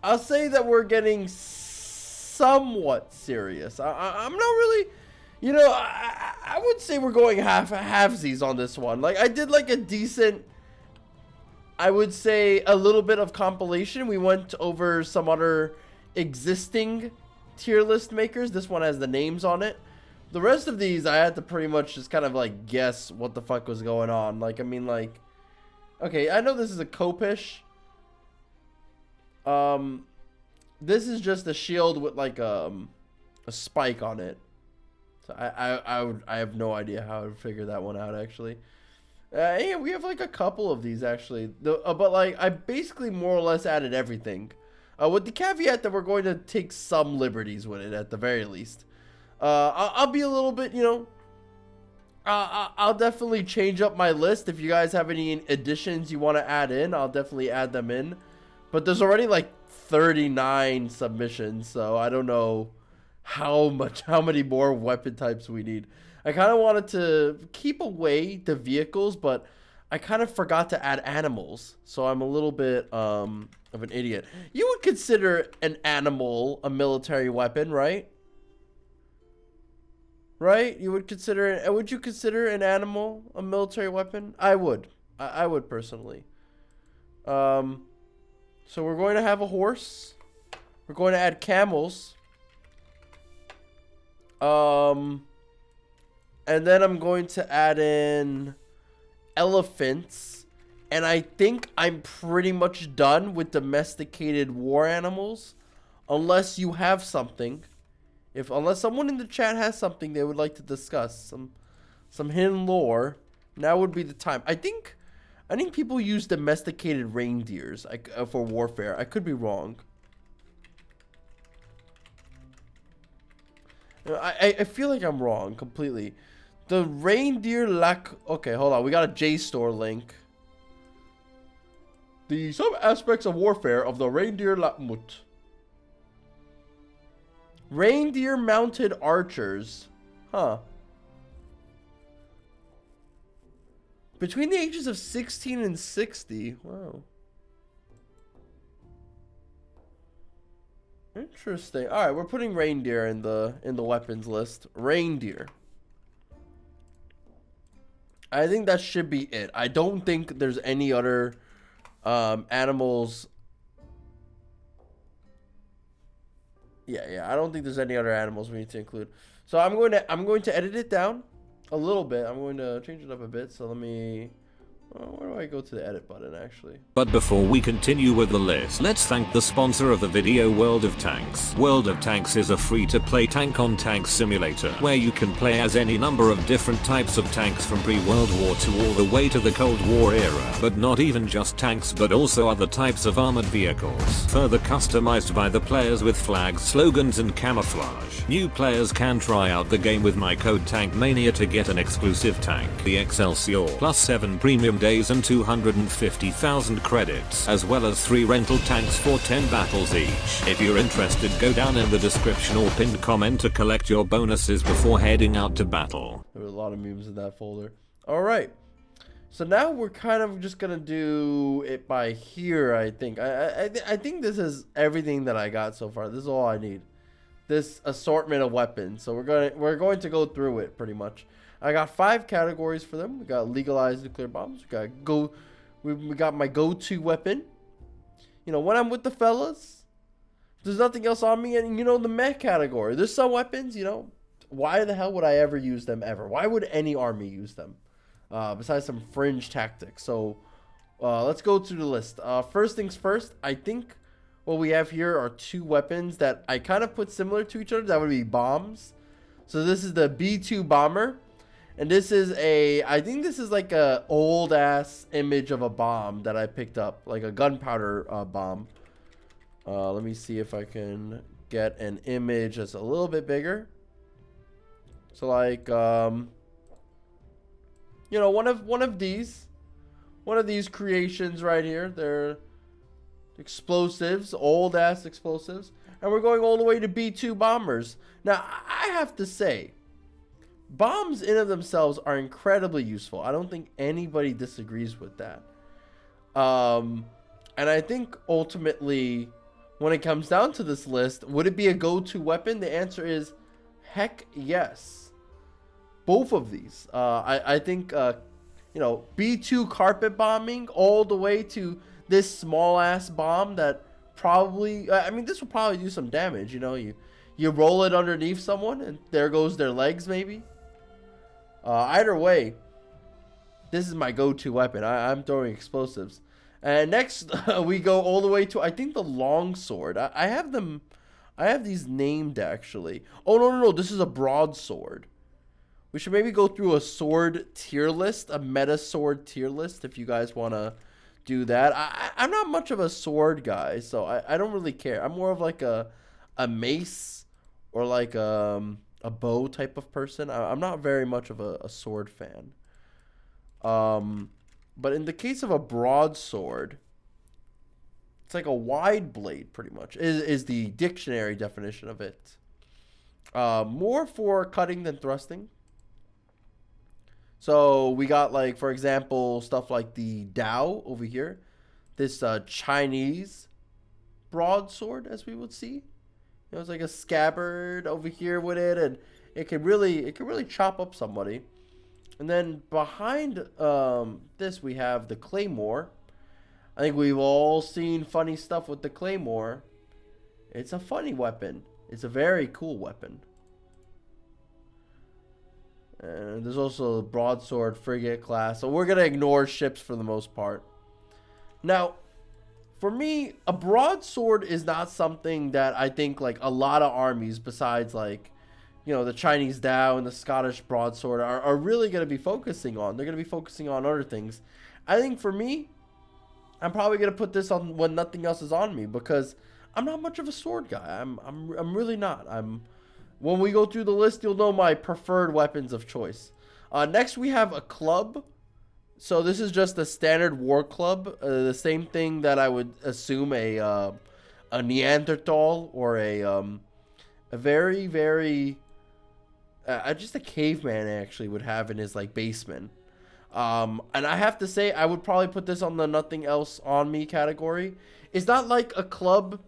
I'll say that we're getting somewhat serious. I'm not really, you know, I would say we're going halfsies on this one. Like, I did like a decent, I would say a little bit of compilation. We went over some other existing tier list makers. This one has the names on it. The rest of these, I had to pretty much just kind of like guess what the fuck was going on. Like, I mean, like, okay, I know this is a Copish. This is just a shield with like a spike on it. So I have no idea how I would figure that one out actually. Yeah, we have like a couple of these actually. But like I basically more or less added everything. With the caveat that we're going to take some liberties with it at the very least. I'll be a little bit, you know, I'll definitely change up my list. If you guys have any additions you want to add in, I'll definitely add them in. But there's already like 39 submissions, so I don't know how many more weapon types we need. I kind of wanted to keep away the vehicles, but I kind of forgot to add animals, so I'm a little bit of an idiot. You would consider an animal a military weapon, right? Right? You would consider it. Would you consider an animal a military weapon? I would. I would personally. So we're going to have a horse. We're going to add camels. And then I'm going to add in elephants. And I think I'm pretty much done with domesticated war animals. Unless you have something. Unless someone in the chat has something they would like to discuss, some hidden lore, now would be the time. I think people use domesticated reindeers for warfare. I could be wrong. I feel like I'm wrong completely. The reindeer okay, hold on. We got a JSTOR link. Some aspects of warfare of the reindeer Lakmut. Reindeer mounted archers. Huh. Between the ages of 16 and 60. Wow. Interesting. Alright, we're putting reindeer in the weapons list. Reindeer. I think that should be it. I don't think there's any other animals. Yeah, I don't think there's any other animals we need to include. So I'm going to edit it down a little bit. I'm going to change it up a bit. So let me where do I go to the edit button actually? But before we continue with the list, let's thank the sponsor of the video, World of Tanks. World of Tanks is a free-to-play tank-on-tank simulator where you can play as any number of different types of tanks from pre-World War II all the way to the Cold War era. But not even just tanks, but also other types of armored vehicles, further customized by the players with flags, slogans and camouflage. New players can try out the game with my code TANKMANIA to get an exclusive tank, the Excelsior, plus 7 premium days and 250,000 credits, as well as 3 rental tanks for 10 battles each. If you're interested, go down in the description or pinned comment to collect your bonuses before heading out to battle. There were a lot of memes in that folder. Alright, so now we're kind of just gonna do it by here. I think I think this is everything that I got so far. This is all I need, this assortment of weapons. So we're going to go through it pretty much. I got 5 categories for them. We got legalized nuclear bombs. We got my go-to weapon. You know, when I'm with the fellas, there's nothing else on me. And you know, the mech category. There's some weapons, you know, why the hell would I ever use them ever? Why would any army use them? Besides some fringe tactics. So let's go through the list. First things first, I think what we have here are 2 weapons that I kind of put similar to each other. That would be bombs. So this is the B2 bomber. And this is I think this is like a old ass image of a bomb that I picked up, like a gunpowder bomb. Let me see if I can get an image that's a little bit bigger. So like, you know, one of these creations right here. They're explosives, old ass explosives, and we're going all the way to B2 bombers. Now I have to say, bombs in of themselves are incredibly useful. I don't think anybody disagrees with that. And I think ultimately when it comes down to this list, would it be a go-to weapon? The answer is heck yes. Both of these. I think, you know, B2 carpet bombing all the way to this small ass bomb that probably, I mean, this will probably do some damage. You know, you roll it underneath someone and there goes their legs maybe. Either way, this is my go-to weapon. I'm throwing explosives. And next we go all the way to, I think, the longsword. I have them, I have these named actually. Oh no, this is a broadsword. We should maybe go through a sword tier list, a meta sword tier list, if you guys want to do that. I'm not much of a sword guy, so I don't really care. I'm more of like a mace or like a bow type of person. I'm not very much of a sword fan. But in the case of a broadsword, it's like a wide blade, pretty much, is the dictionary definition of it. More for cutting than thrusting. So we got, like, for example, stuff like the Dao over here. This Chinese broadsword, as we would see. You know, it's like a scabbard over here with it, and it can really chop up somebody. And then behind this we have the Claymore. I think we've all seen funny stuff with the Claymore. It's a funny weapon. It's a very cool weapon. And there's also a broadsword frigate class. So we're going to ignore ships for the most part. Now, for me, a broadsword is not something that I think like a lot of armies besides like, you know, the Chinese Dao and the Scottish broadsword are really going to be focusing on. They're going to be focusing on other things. I think for me, I'm probably going to put this on when nothing else is on me because I'm not much of a sword guy. I'm really not. When we go through the list, you'll know my preferred weapons of choice. Next, we have a club. So this is just a standard war club. The same thing that I would assume a Neanderthal or a very, very... just a caveman actually would have in his like basement. And I have to say, I would probably put this on the nothing else on me category. It's not like a club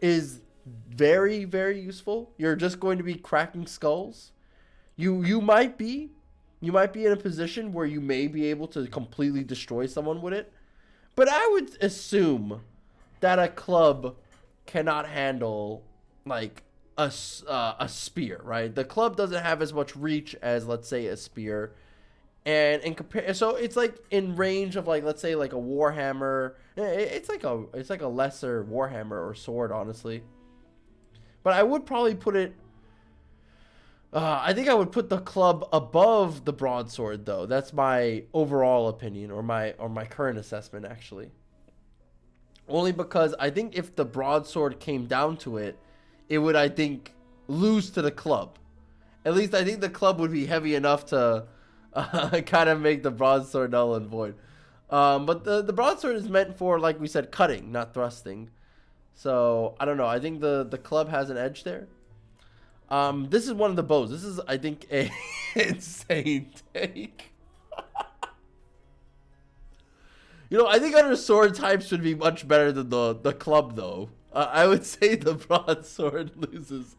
is very, very useful. You're just going to be cracking skulls. You might be in a position where you may be able to completely destroy someone with it. But I would assume that a club cannot handle like a spear, right? The club doesn't have as much reach as, let's say, a spear. And in compare, so it's like in range of like, let's say, like a Warhammer. It's like a lesser Warhammer or sword, honestly. But I would probably put it. I think I would put the club above the broadsword, though. That's my overall opinion, or my current assessment, actually. Only because I think if the broadsword came down to it, it would, I think, lose to the club. At least I think the club would be heavy enough to kind of make the broadsword null and void. But the broadsword is meant for, like we said, cutting, not thrusting. So, I don't know. I think the club has an edge there. This is one of the bows. This is, I think, a insane take. You know, I think other sword types would be much better than the club, though. I would say the broadsword loses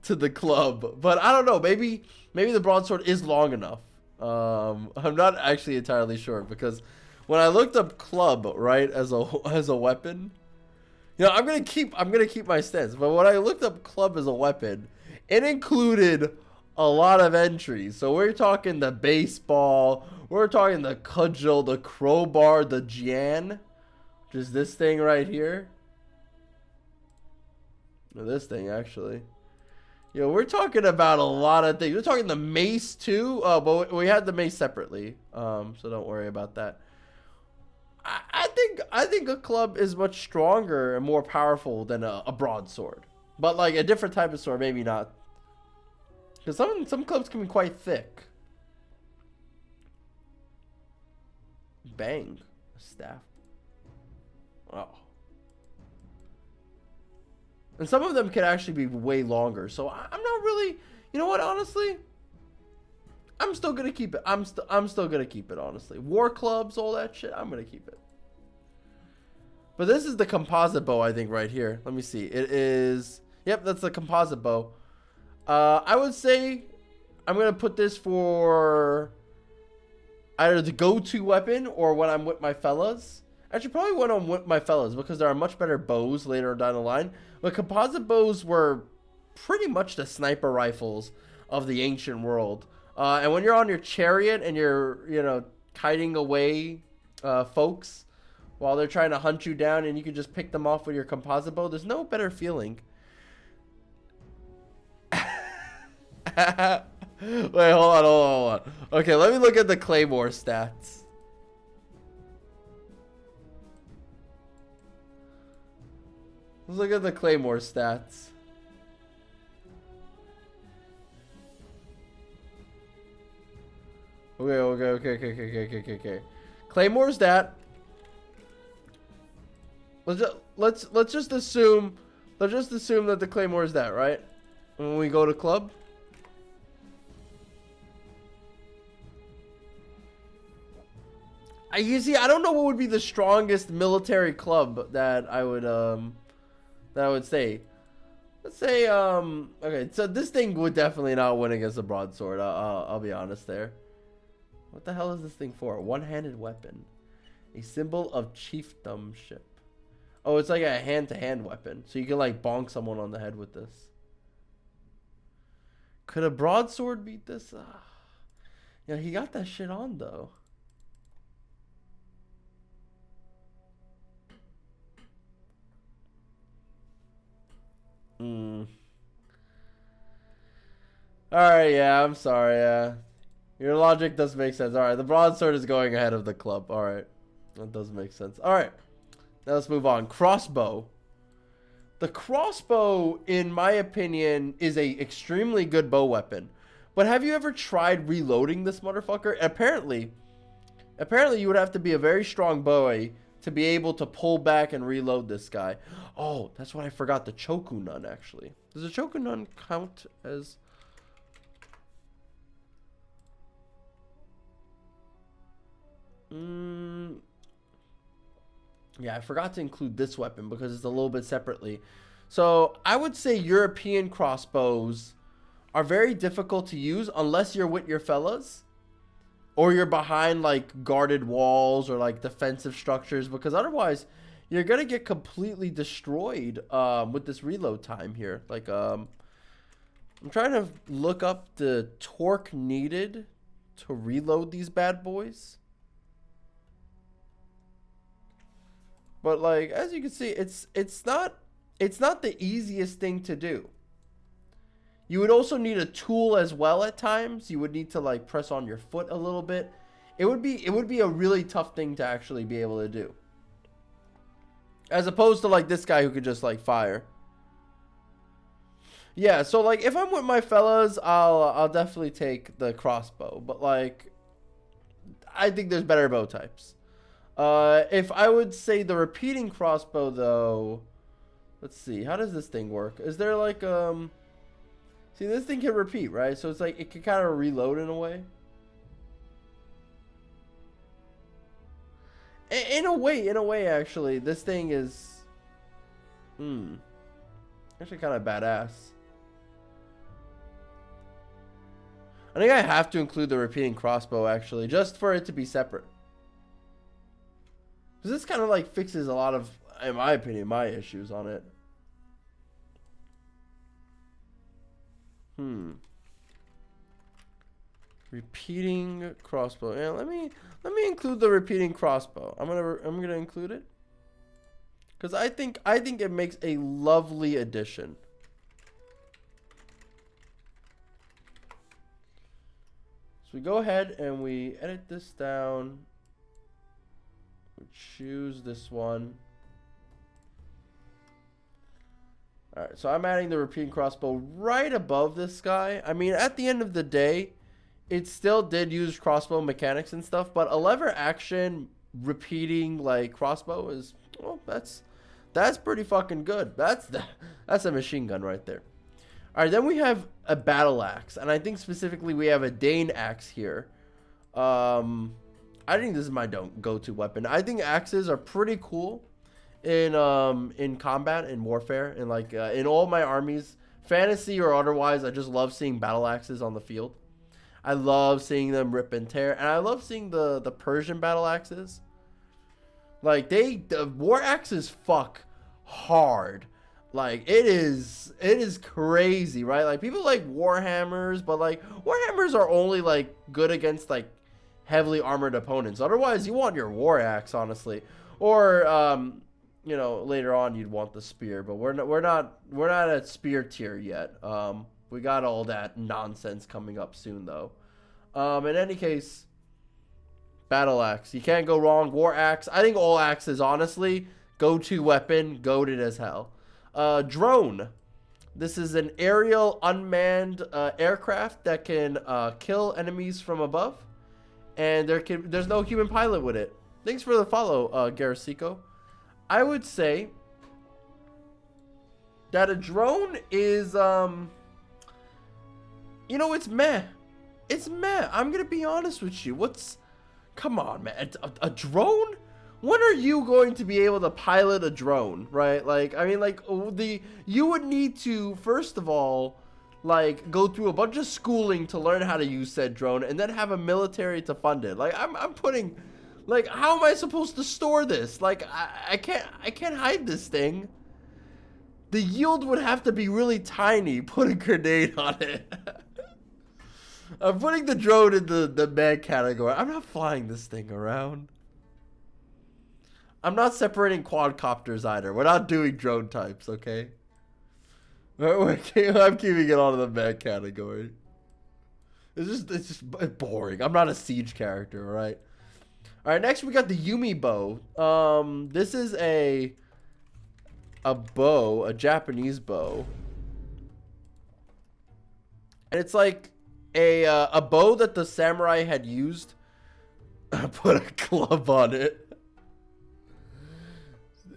to the club. But I don't know. Maybe the broadsword is long enough. I'm not actually entirely sure. Because when I looked up club, right, as a weapon... You know, I'm gonna keep my stance, but when I looked up club as a weapon, it included a lot of entries. So we're talking the baseball, we're talking the cudgel, the crowbar, the jian, which is this thing right here. Or this thing actually. You know, we're talking about a lot of things. We're talking the mace too, but we had the mace separately, so don't worry about that. I think a club is much stronger and more powerful than a broadsword. But like a different type of sword, maybe not. Because some clubs can be quite thick. Bang. A staff. Wow. And some of them can actually be way longer. So I'm not really... You know what, honestly? I'm still gonna keep it. I'm still gonna keep it, honestly. War clubs, all that shit, I'm gonna keep it. But this is the composite bow, I think, right here. Let me see. It is... Yep, that's the composite bow. I would say I'm going to put this for either the go-to weapon or when I'm with my fellas. Actually, probably when I'm with my fellas because there are much better bows later down the line. But composite bows were pretty much the sniper rifles of the ancient world. And when you're on your chariot and you're, you know, kiting away folks while they're trying to hunt you down and you can just pick them off with your composite bow, there's no better feeling. Wait, hold on. Okay, let me look at the Claymore stats. Let's look at the Claymore stats. Okay. Claymore's that. Let's just assume that the Claymore is that, right? When we go to club. You see, I don't know what would be the strongest military club that I would say. Let's say okay, so this thing would definitely not win against a broadsword. I'll be honest there. What the hell is this thing for? A one-handed weapon. A symbol of chiefdomship. Oh, it's like a hand-to-hand weapon. So you can like bonk someone on the head with this. Could a broadsword beat this? Yeah, he got that shit on though. Alright, yeah, I'm sorry, yeah. Your logic does make sense. Alright, the broadsword is going ahead of the club. Alright. That does make sense. Alright. Now let's move on. Crossbow. The crossbow, in my opinion, is a extremely good bow weapon. But have you ever tried reloading this motherfucker? Apparently you would have to be a very strong bowie to be able to pull back and reload this guy. Oh, that's what I forgot. The Chokunun, actually. Does the Chokunun count as... Yeah, I forgot to include this weapon because it's a little bit separately. So I would say European crossbows are very difficult to use unless you're with your fellas or you're behind like guarded walls or like defensive structures, because otherwise you're gonna get completely destroyed with this reload time here. Like I'm trying to look up the torque needed to reload these bad boys. But like, as you can see, it's not the easiest thing to do. You would also need a tool as well at times. You would need to like press on your foot a little bit. It would be a really tough thing to actually be able to do. As opposed to like this guy who could just like fire. Yeah, so like if I'm with my fellas, I'll definitely take the crossbow. But like, I think there's better bow types. If I would say the repeating crossbow though, let's see, how does this thing work? Is there like, see, this thing can repeat, right? So it's like, it can kind of reload in a way. In a way, actually, this thing is, actually kind of badass. I think I have to include the repeating crossbow, actually, just for it to be separate. Because this kind of like fixes a lot of, in my opinion, my issues on it. Repeating crossbow. Yeah, let me include the repeating crossbow. I'm gonna include it because I think it makes a lovely addition. So we go ahead and we edit this down. We choose this one. Alright, so I'm adding the repeating crossbow right above this guy. I mean, at the end of the day, it still did use crossbow mechanics and stuff, but a lever action repeating like crossbow is, well, that's pretty fucking good. That's a machine gun right there. Alright, then we have a battle axe, and I think specifically we have a Dane axe here. I think this is my go-to weapon. I think axes are pretty cool. in combat, in warfare, and like in all my armies, fantasy or otherwise. I just love seeing battle axes on the field. I love seeing them rip and tear, and I love seeing the Persian battle axes. Like the war axes fuck hard. Like it is crazy, right? Like people like Warhammers, but like Warhammers are only like good against like heavily armored opponents. Otherwise, you want your war axe, honestly, or you know, later on you'd want the spear, but we're not at spear tier yet. We got all that nonsense coming up soon though. In any case, battle axe, you can't go wrong. War axe, I think all axes honestly go-to weapon, goated as hell. Drone. This is an aerial unmanned aircraft that can kill enemies from above, and there's no human pilot with it. Thanks for the follow, Garasico. I would say that a drone is you know, it's meh. It's meh. I'm gonna be honest with you. Come on, man. A drone? When are you going to be able to pilot a drone, right? Like, I mean, like, you would need to, first of all, like, go through a bunch of schooling to learn how to use said drone, and then have a military to fund it. Like, I'm putting, like, how am I supposed to store this? Like, I can't hide this thing. The yield would have to be really tiny. Put a grenade on it. I'm putting the drone in the meh category. I'm not flying this thing around. I'm not separating quadcopters either. We're not doing drone types, okay? I'm keeping it on the meh category. It's just boring. I'm not a siege character, alright? Alright, next we got the Umi Bow. This is a bow, a Japanese bow. And it's like a bow that the samurai had used. Put a club on it.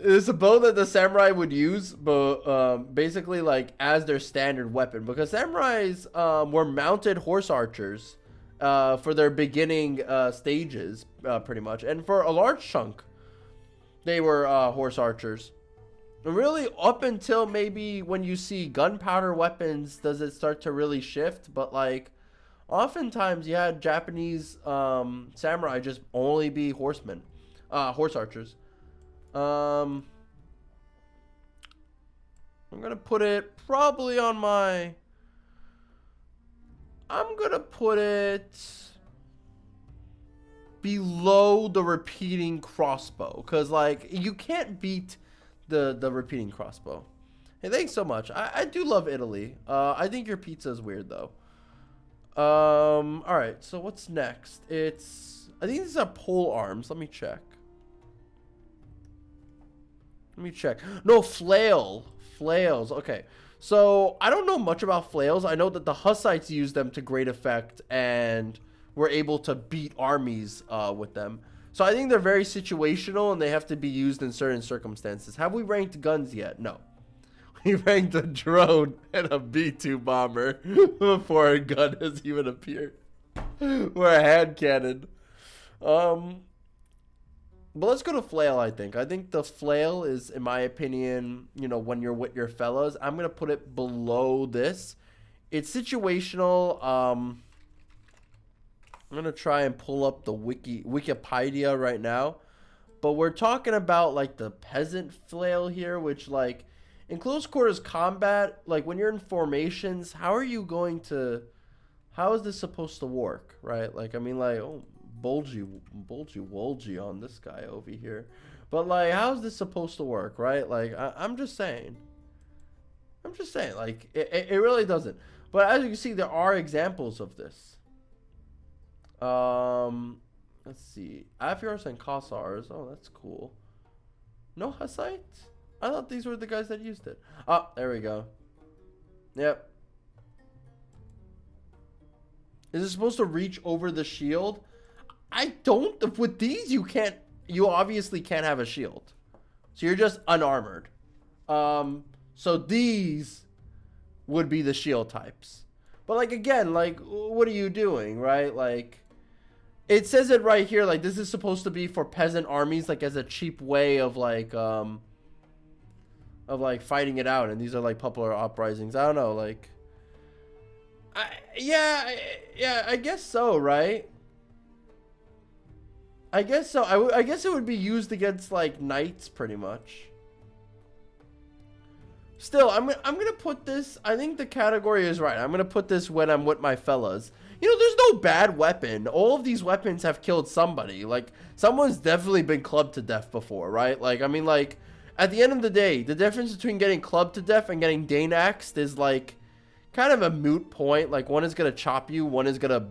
It's a bow that the samurai would use, but basically like as their standard weapon, because samurais were mounted horse archers for their beginning stages, pretty much, and for a large chunk, they were horse archers. And really, up until maybe when you see gunpowder weapons, does it start to really shift? But like, oftentimes you had Japanese samurai just only be horsemen, horse archers. I'm gonna put it probably on my. I'm gonna put it below the repeating crossbow, cause like you can't beat the repeating crossbow. Hey, thanks so much. I do love Italy. I think your pizza is weird though. All right. So what's next? I think these are pole arms. Let me check. No, flail. Flails. Okay. So, I don't know much about flails. I know that the Hussites used them to great effect and were able to beat armies with them. So, I think they're very situational and they have to be used in certain circumstances. Have we ranked guns yet? No. We ranked a drone and a B-2 bomber before a gun has even appeared. Or a hand cannon. But let's go to flail, I think. I think the flail is, in my opinion, you know, when you're with your fellas, I'm going to put it below this. It's situational. I'm going to try and pull up the Wikipedia right now. But we're talking about, like, the peasant flail here, which, like, in close quarters combat, like, when you're in formations, how is this supposed to work, right? Like, I mean, like, oh, bulgy wolgy on this guy over here, but like, how is this supposed to work, right? Like, I'm just saying, like, it really doesn't. But as you can see, there are examples of this. Let's see, Afiars and Kossars. Oh, that's cool. No Hussites? I thought these were the guys that used it. Oh, there we go. Yep. Is it supposed to reach over the shield? I don't. With these, you obviously can't have a shield. So you're just unarmored. So these would be the shield types. But like, again, like, what are you doing, right? Like, it says it right here, like, this is supposed to be for peasant armies, like, as a cheap way of, like, of like fighting it out, and these are like popular uprisings. I don't know, like, yeah, I guess so, right? I guess so. I guess it would be used against like knights, pretty much. Still, I'm gonna put this. I think the category is right. I'm gonna put this when I'm with my fellas. You know, there's no bad weapon. All of these weapons have killed somebody. Like, someone's definitely been clubbed to death before, right? Like, I mean, like, at the end of the day, the difference between getting clubbed to death and getting Dane-axed is, like, kind of a moot point. Like, one is going to chop you, one is going to...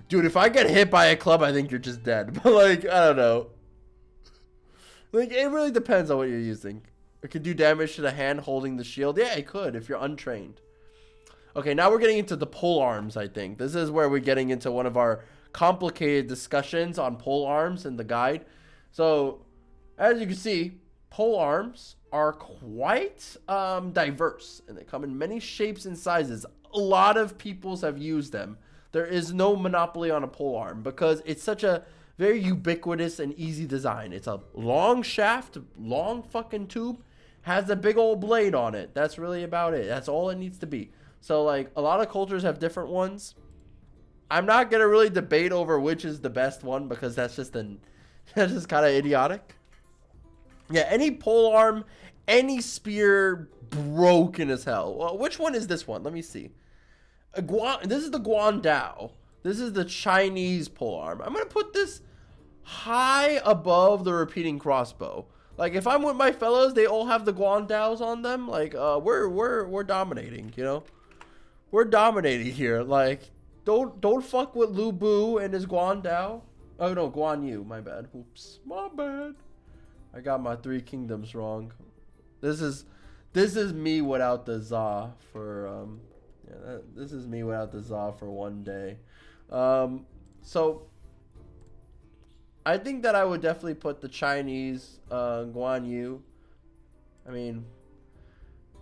Dude, if I get hit by a club, I think you're just dead. But, like, I don't know. Like, it really depends on what you're using. It could do damage to the hand holding the shield. Yeah, it could if you're untrained. Okay, now we're getting into the pole arms, I think. This is where we're getting into one of our complicated discussions on pole arms in the guide. So, as you can see, pole arms are quite diverse, and they come in many shapes and sizes. A lot of peoples have used them. There is no monopoly on a pole arm because it's such a very ubiquitous and easy design. It's a long shaft, long fucking tube, has a big old blade on it. That's really about it. That's all it needs to be. So, like, a lot of cultures have different ones. I'm not going to really debate over which is the best one because that's just kind of idiotic. Yeah, any pole arm, any spear, broken as hell. Well, which one is this one? Let me see. This is the Guandao. This is the Chinese pole arm. I'm going to put this high above the repeating crossbow. Like, if I'm with my fellows, they all have the Guandaos on them. Like, we're dominating, you know? We're dominating here. Like, don't fuck with Lu Bu and his Guandao. Oh no, Guan Yu. My bad. Oops, my bad. I got my 3 kingdoms wrong. This is me without the za for this is me without the za for one day. So I think that I would definitely put the Chinese Guan Yu. I mean,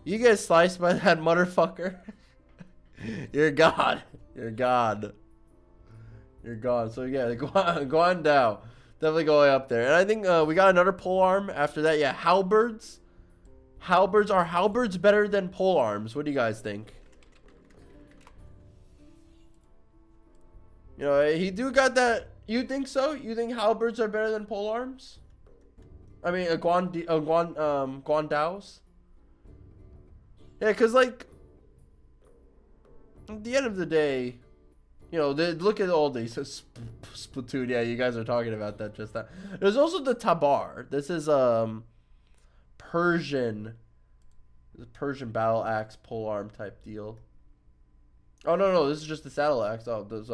you get sliced by that motherfucker. You're God. You're God. You're God. So yeah, Guandao definitely going up there. And I think we got another pole arm after that. Yeah, halberds. Are halberds better than pole arms? What do you guys think? You know, he do got that. You think so? You think halberds are better than pole arms? I mean, Guandaos. Yeah, cause like, at the end of the day, you know, look at all these Splatoon. Yeah, you guys are talking about that just now. There's also the Tabar. This is Persian battle axe pole arm type deal. Oh no, this is just the saddle axe. Oh, there's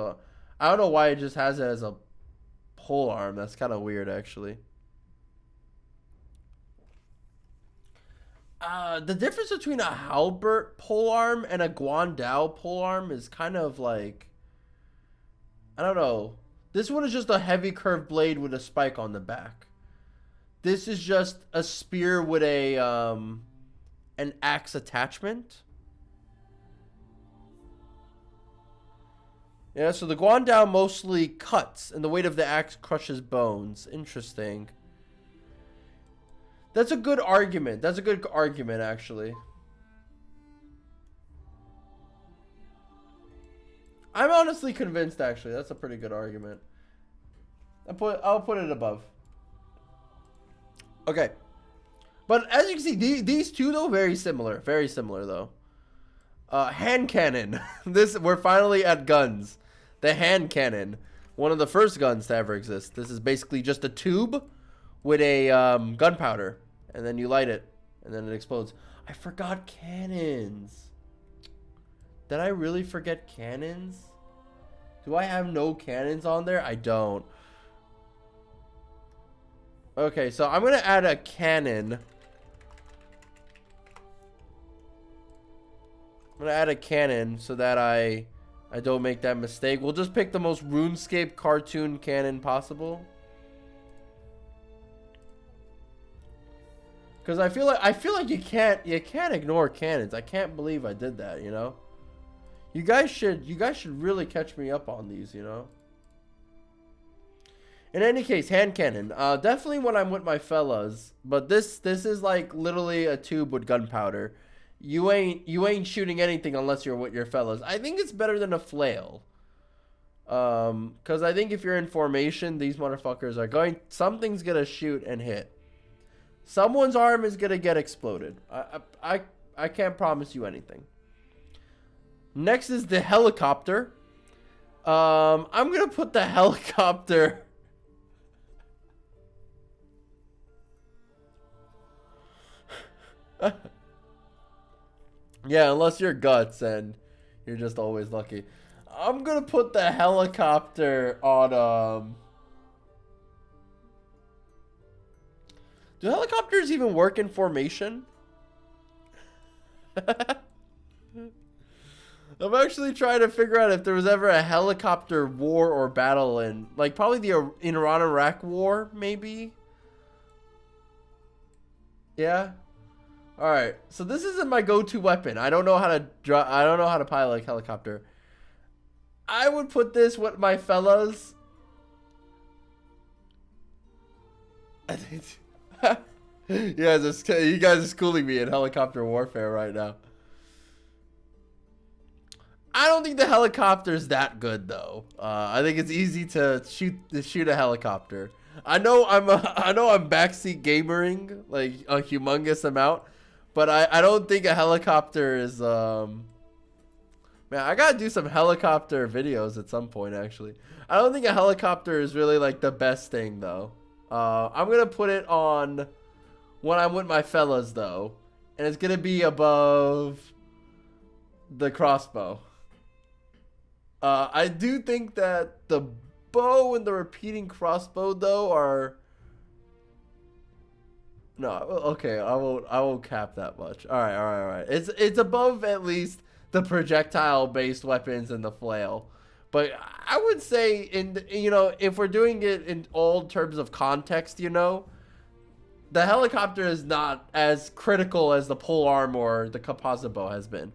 I don't know why it just has it as a pole arm. That's kind of weird, actually. The difference between a halberd pole arm and a Guandao pole arm is kind of like, I don't know. This one is just a heavy curved blade with a spike on the back. This is just a spear with a an axe attachment. Yeah, so the Guandao mostly cuts, and the weight of the axe crushes bones. Interesting. That's a good argument. That's a good argument, actually. I'm honestly convinced, actually. That's a pretty good argument. I'll put it above. Okay. But as you can see, these two, though, very similar. Very similar, though. Hand cannon. We're finally at guns. The hand cannon. One of the first guns to ever exist. This is basically just a tube with a gunpowder. And then you light it. And then it explodes. I forgot cannons. Did I really forget cannons? Do I have no cannons on there? I don't. Okay, so I'm going to add a cannon. I'm going to add a cannon so that I don't make that mistake. We'll just pick the most RuneScape cartoon cannon possible. Because I feel like you can't ignore cannons. I can't believe I did that, you know? You guys should really catch me up on these, you know? In any case, hand cannon. Definitely when I'm with my fellas. But this is like literally a tube with gunpowder. You ain't shooting anything unless you're with your fellas. I think it's better than a flail. Because I think if you're in formation, these motherfuckers are going... Something's gonna shoot and hit. Someone's arm is gonna get exploded. I can't promise you anything. Next is the helicopter. I'm gonna put the helicopter... Yeah, unless you're guts and you're just always lucky. I'm gonna put the helicopter on Do helicopters even work in formation? I'm actually trying to figure out if there was ever a helicopter war or battle in, like, probably the Iran-Iraq war, maybe? Yeah? Alright, so this isn't my go-to weapon. I don't know how to pilot a helicopter. I would put this with my fellas. I think... you guys are schooling me in helicopter warfare right now. I don't think the helicopter's that good though. I think it's easy to shoot a helicopter. I know I'm backseat gamering like a humongous amount, but I don't think a helicopter is man, I gotta do some helicopter videos at some point actually. I don't think a helicopter is really like the best thing though. I'm gonna put it on when I'm with my fellas though, and it's gonna be above the crossbow. I do think that the bow and the repeating crossbow though are no, okay, I won't cap that much. All right. It's above at least the projectile based weapons and the flail. But I would say if we're doing it in all terms of context, the helicopter is not as critical as the polearm or the composite bow has been.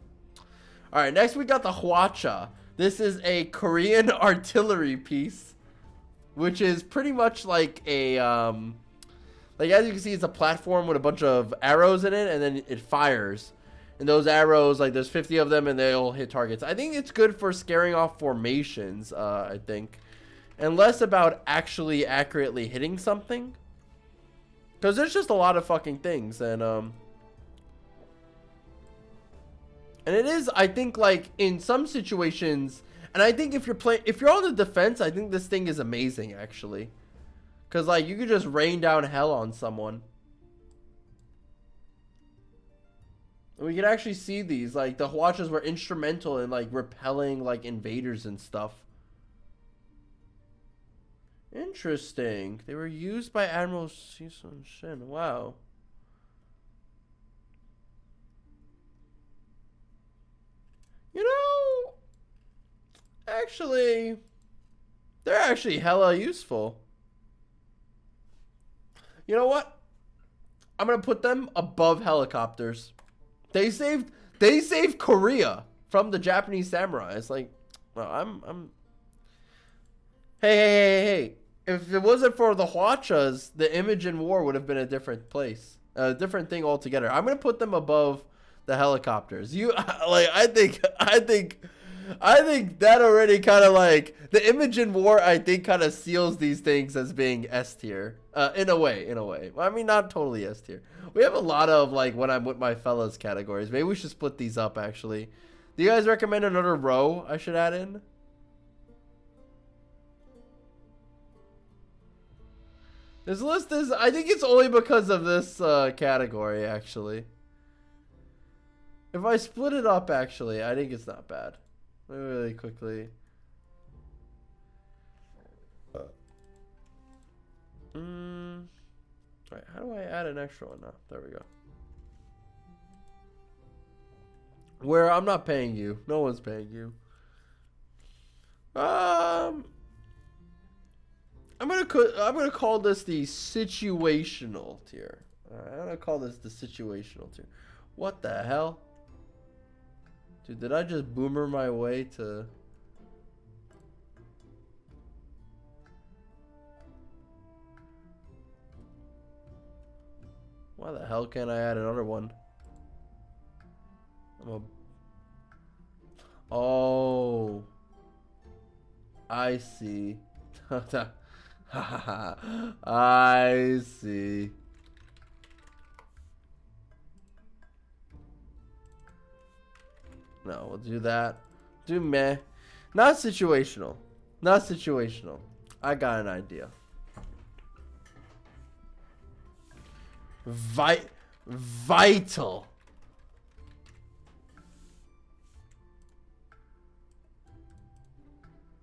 All right, next we got the hwacha. This is a Korean artillery piece, which is pretty much like a, like as you can see, it's a platform with a bunch of arrows in it, and then it fires. And those arrows, like there's 50 of them, and they'll hit targets. I think it's good for scaring off formations, I think. And less about actually accurately hitting something. Because there's just a lot of fucking things, and it is, I think, like, in some situations, and I think if you're on the defense, I think this thing is amazing, actually. Because, like, you could just rain down hell on someone. And we can actually see these, like, the hwachas were instrumental in, like, repelling, like, invaders and stuff. Interesting. They were used by Admiral Season Shin. Wow. Actually, they're actually hella useful. You know what? I'm gonna put them above helicopters. They saved Korea from the Japanese samurai. It's like, well, Hey. If it wasn't for the hwachas, the image in war would have been a different place. A different thing altogether. I'm gonna put them above the helicopters. I think that already kind of like the image in war. I think kind of seals these things as being S tier, in a way. I mean, not totally S tier. We have a lot of like when I'm with my fellas categories. Maybe we should split these up. Actually, do you guys recommend another row I should add in? This list is, I think it's only because of this category, actually. If I split it up, actually, I think it's not bad. Really quickly. Right, how do I add an extra one now? There we go. Where I'm not paying you. No one's paying you. I'm gonna call this the situational tier. I'm gonna call this the situational tier. What the hell? Dude, did I just boomer my way to... Why the hell can't I add another one? Oh, I see. I see. No, we'll do that. Do meh. Not situational. Not situational. I got an idea. Vital.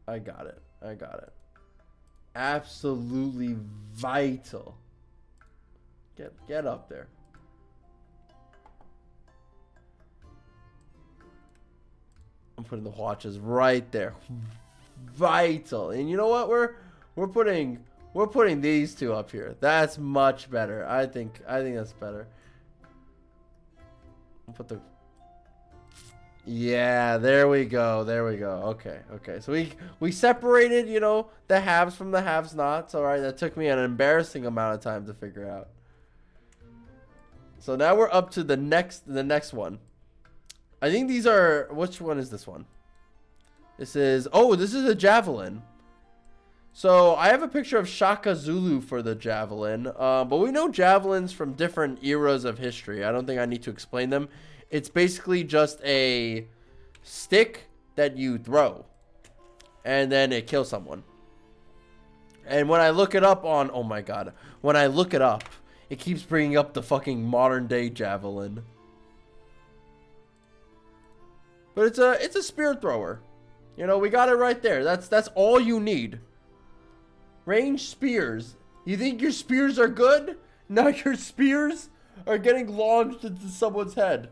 I got it. I got it. Absolutely vital. Get up there. I'm putting the watches right there. Vital. And you know what? We're putting these two up here. That's much better. I think that's better. I'll put the Yeah, there we go. There we go. Okay, okay. So we separated, you know, the haves from the have-nots. All right, that took me an embarrassing amount of time to figure out. So now we're up to the next one. I think these are, which one is this one? This is a Javelin. So I have a picture of Shaka Zulu for the Javelin, but we know Javelins from different eras of history. I don't think I need to explain them. It's basically just a stick that you throw, and then it kills someone. And when I look it up on, oh my god, when I look it up, it keeps bringing up the fucking modern day Javelin. But it's a spear thrower. You know, we got it right there. That's all you need. Range spears. You think your spears are good? Now your spears are getting launched into someone's head.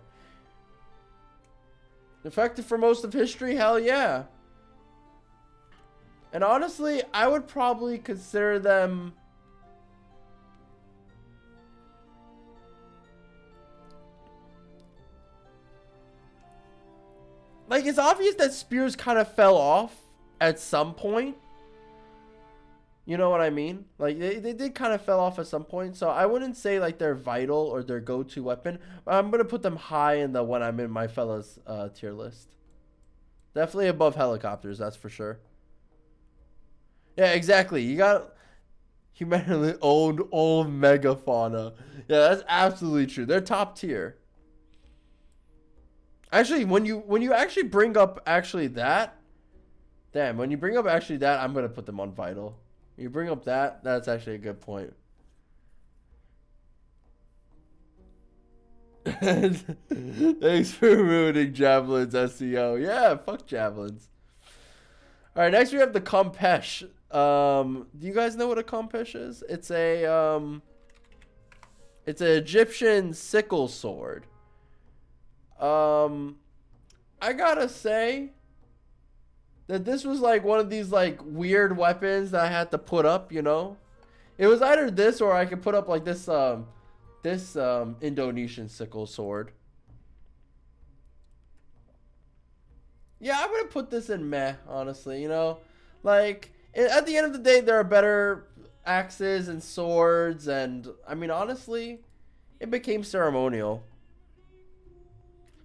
Effective for most of history? Hell yeah. And honestly, I would probably consider them... Like, it's obvious that spears kind of fell off at some point. You know what I mean? Like, they did kind of fell off at some point. So I wouldn't say, like, they're vital or their go-to weapon. But I'm going to put them high in the when I'm in my fellas tier list. Definitely above helicopters, that's for sure. Yeah, exactly. You got humanity owned old megafauna. Yeah, that's absolutely true. They're top tier. Actually, when you actually bring up that, damn, when you bring up that, I'm gonna put them on vital. You bring up that's actually a good point. Thanks for ruining Javelin's SEO. Yeah, fuck Javelins. All right, next we have the Kompesh. Do you guys know what a Kompesh is? It's an Egyptian sickle sword. I gotta say that this was like one of these like weird weapons that I had to put up, you know? It was either this or I could put up like this Indonesian sickle sword. Yeah, I'm gonna put this in meh, honestly, you know? Like, at the end of the day, there are better axes and swords, and I mean, honestly, it became ceremonial.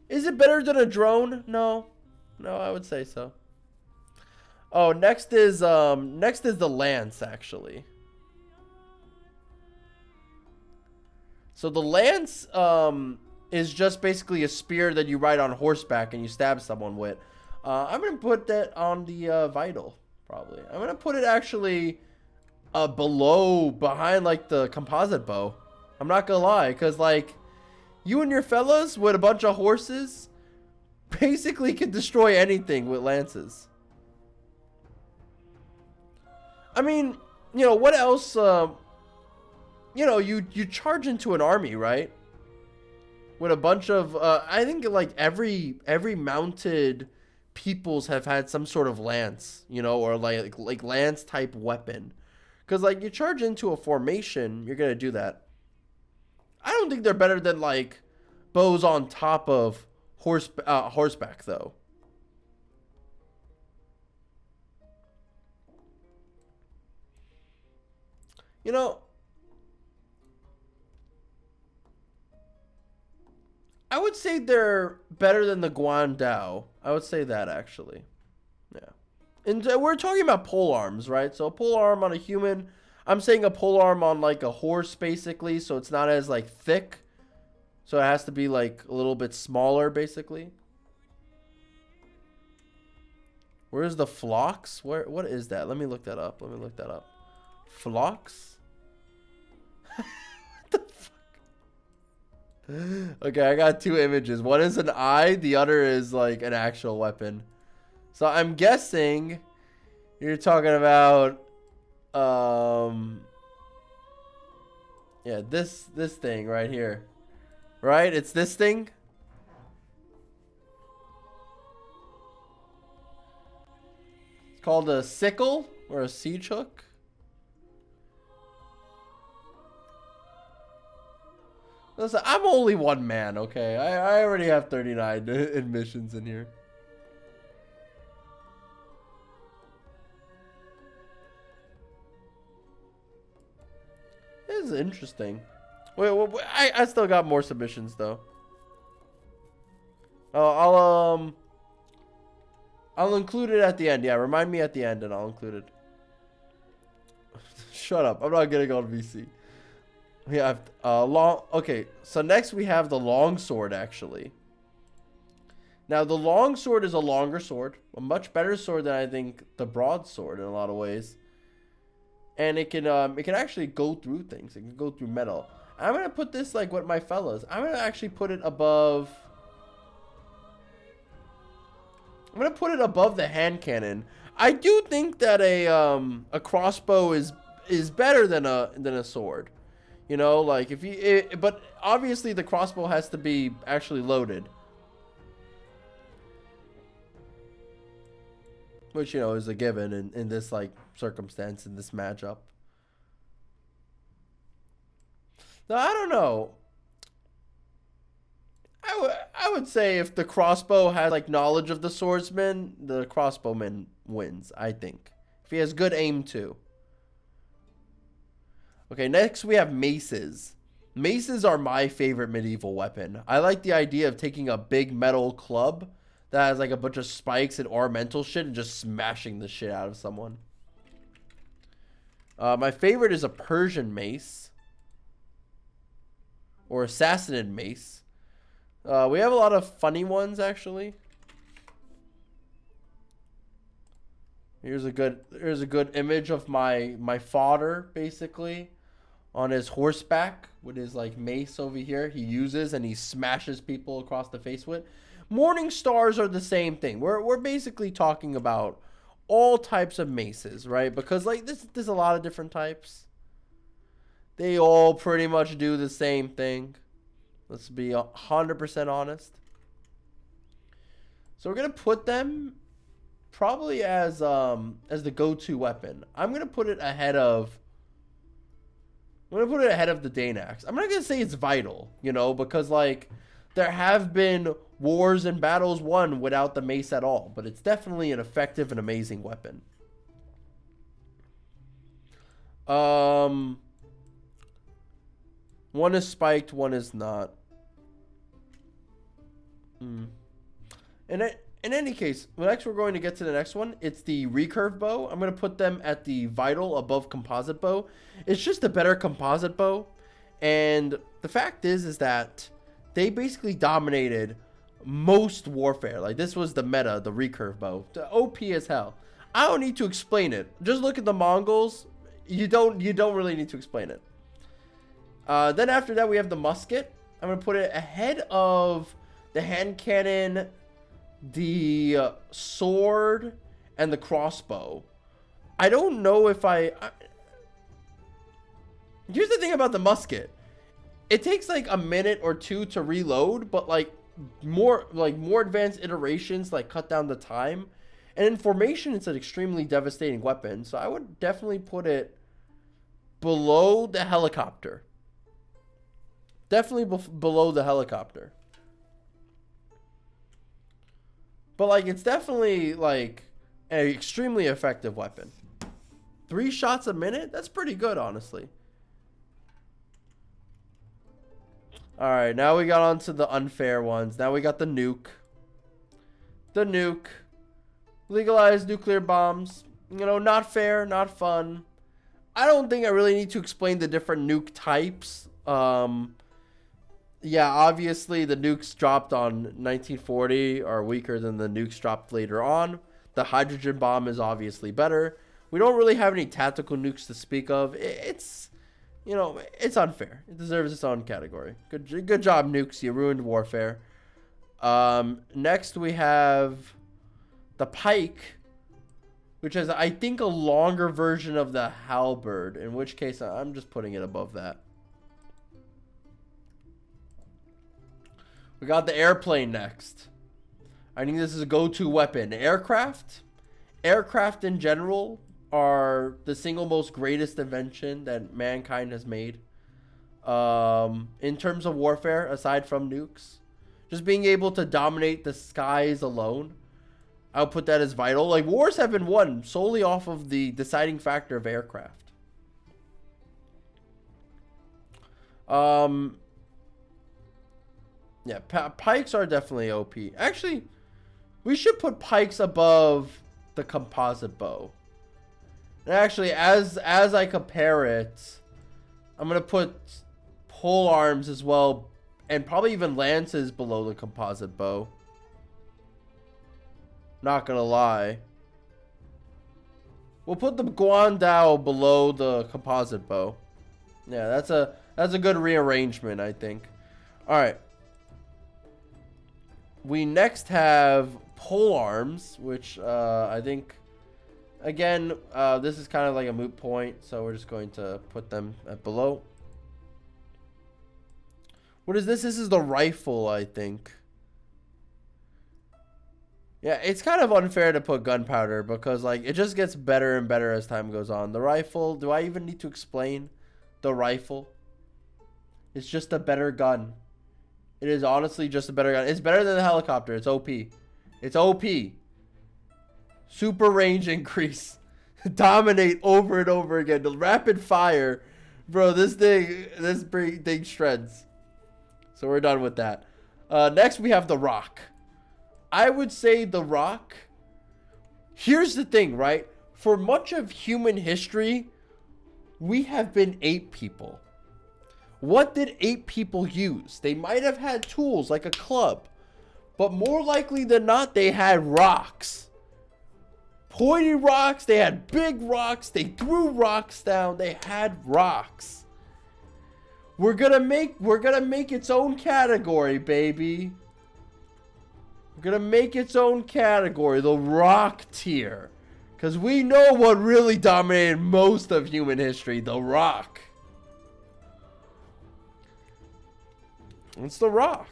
Is it better than a drone? No. No, I would say so. Oh, next is the lance, actually. So the lance is just basically a spear that you ride on horseback and you stab someone with. I'm going to put that on the vital, probably. I'm going to put it actually behind like the composite bow. I'm not going to lie, because like you and your fellas with a bunch of horses basically can destroy anything with lances. I mean, you know, what else? You know, you charge into an army, right? With a bunch of, I think like every mounted peoples have had some sort of lance, you know, or like lance type weapon. Because like you charge into a formation, you're gonna do that. I don't think they're better than like bows on top of horseback though. You know, I would say they're better than the Guandao. I would say that, actually. Yeah. And we're talking about pole arms, right? So a pole arm on a human. I'm saying a pole arm on like a horse, basically. So it's not as like thick. So it has to be like a little bit smaller, basically. Where's the flocks? What is that? Let me look that up. Flocks? What the fuck? Okay, I got two images. One is an eye, the other is like an actual weapon. So I'm guessing you're talking about yeah, this thing right here. Right? It's this thing. It's called a sickle or a siege hook. Listen, I'm only one man, okay? I already have 39 admissions in here. This is interesting. Wait, I still got more submissions though. I'll include it at the end. Yeah, remind me at the end and I'll include it. Shut up. I'm not getting on VC. We have okay, so next we have the longsword, actually. Now the longsword is a longer sword, a much better sword than I think the broadsword in a lot of ways. And it can actually go through things. It can go through metal. I'm gonna put this like with my fellas. I'm gonna actually put it above. I'm gonna put it above the hand cannon. I do think that a crossbow is better than a sword. You know, like if you, but obviously the crossbow has to be actually loaded, which, you know, is a given in this like circumstance, in this matchup. Now I don't know. I would say if the crossbow has like knowledge of the swordsman, the crossbowman wins. I think if he has good aim too. Okay, next we have maces. Maces are my favorite medieval weapon. I like the idea of taking a big metal club that has like a bunch of spikes and ornamental shit and just smashing the shit out of someone. My favorite is a Persian mace. Or Assassinid mace. We have a lot of funny ones, actually. Here's a good image of my fodder, basically. On his horseback with his like mace over here, he uses and he smashes people across the face with. Morning stars are the same thing. We're basically talking about all types of maces, right? Because like there's a lot of different types. They all pretty much do the same thing. Let's be 100% honest. So we're gonna put them probably as the go-to weapon. I'm gonna put it ahead of. I'm going to put it ahead of the Danax. I'm not going to say it's vital, you know, because, like, there have been wars and battles won without the mace at all. But it's definitely an effective and amazing weapon. One is spiked, one is not. In any case, next we're going to get to the next one. It's the recurve bow. I'm going to put them at the vital above composite bow. It's just a better composite bow. And the fact is that they basically dominated most warfare. Like this was the meta, the recurve bow. The OP as hell. I don't need to explain it. Just look at the Mongols. You don't really need to explain it. Then after that we have the musket. I'm going to put it ahead of the hand cannon, the sword, and the crossbow. I don't know if here's the thing about the musket. It takes like a minute or two to reload, but like more advanced iterations like cut down the time. And in formation, it's an extremely devastating weapon. So I would definitely put it below the helicopter. Definitely below the helicopter. But like it's definitely like an extremely effective weapon. 3 shots a minute? That's pretty good, honestly. Alright, now we got onto the unfair ones. Now we got the nuke. The nuke. Legalized nuclear bombs. You know, not fair, not fun. I don't think I really need to explain the different nuke types. Yeah, obviously the nukes dropped on 1940 are weaker than the nukes dropped later on. The hydrogen bomb is obviously better. We don't really have any tactical nukes to speak of. It's, you know, it's unfair. It deserves its own category. Good job, nukes. You ruined warfare. Next we have the pike, which is, I think, a longer version of the halberd, in which case I'm just putting it above that. We got the airplane next. I think this is a go-to weapon. Aircraft in general are the single most greatest invention that mankind has made. In terms of warfare, aside from nukes. Just being able to dominate the skies alone, I'll put that as vital. Like, wars have been won solely off of the deciding factor of aircraft. Yeah, pikes are definitely OP. Actually, we should put pikes above the composite bow. And actually, as I compare it, I'm going to put pole arms as well, and probably even lances below the composite bow. Not going to lie. We'll put the Guandao below the composite bow. Yeah, that's a good rearrangement, I think. All right. We next have pole arms, which I think, again, this is kind of like a moot point, so we're just going to put them at below. What is this? This is the rifle, I think. Yeah, it's kind of unfair to put gunpowder because, like, it just gets better and better as time goes on. The rifle, do I even need to explain the rifle? It's just a better gun. It is honestly just a better gun. It's better than the helicopter. It's OP. It's OP. Super range increase. Dominate over and over again. The rapid fire. Bro, this thing shreds. So we're done with that. Next we have the rock. I would say the rock. Here's the thing, right? For much of human history, we have been ape people. What did ape people use? They might have had tools like a club, but more likely than not, they had rocks. Pointy rocks, they had big rocks, they threw rocks down, they had rocks. We're gonna make its own category, baby. We're gonna make its own category, the rock tier. Because we know what really dominated most of human history, the rock. It's the rock.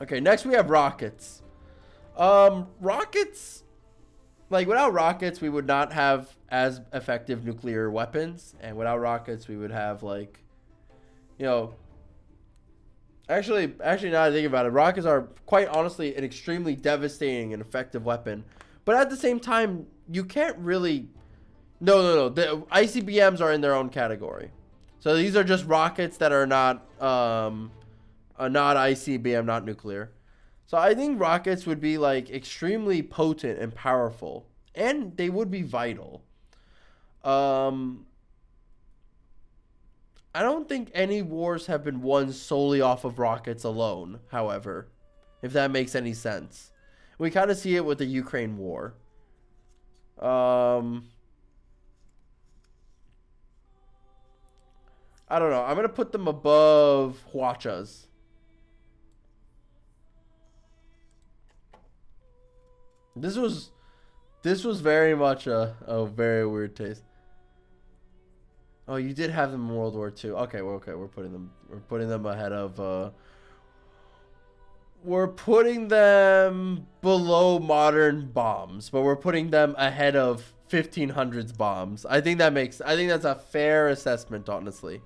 Okay, next we have rockets. Rockets, like, without rockets, we would not have as effective nuclear weapons. And without rockets, we would have, like, you know, actually, now that I think about it, rockets are quite honestly an extremely devastating and effective weapon. But at the same time, you can't really... No. The ICBMs are in their own category. So these are just rockets that are not ICBM, not nuclear. So I think rockets would be, like, extremely potent and powerful, and they would be vital. I don't think any wars have been won solely off of rockets alone, however, if that makes any sense. We kind of see it with the Ukraine war. I don't know. I'm going to put them above Hwachas. This was very much a very weird taste. Oh, you did have them in World War II. Okay, we're putting them ahead of we're putting them below modern bombs, but we're putting them ahead of 1500s bombs. I think that's a fair assessment, honestly.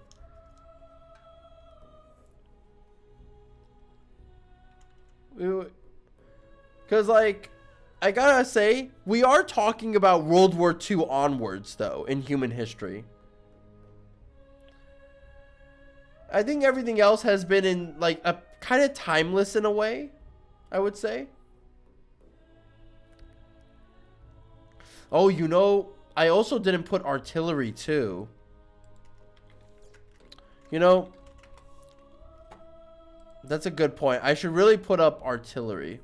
Because, like, I gotta say, we are talking about World War II onwards, though, in human history. I think everything else has been in like a kind of timeless in a way, I would say. Oh, you know, I also didn't put artillery too. You know, that's a good point. I should really put up artillery.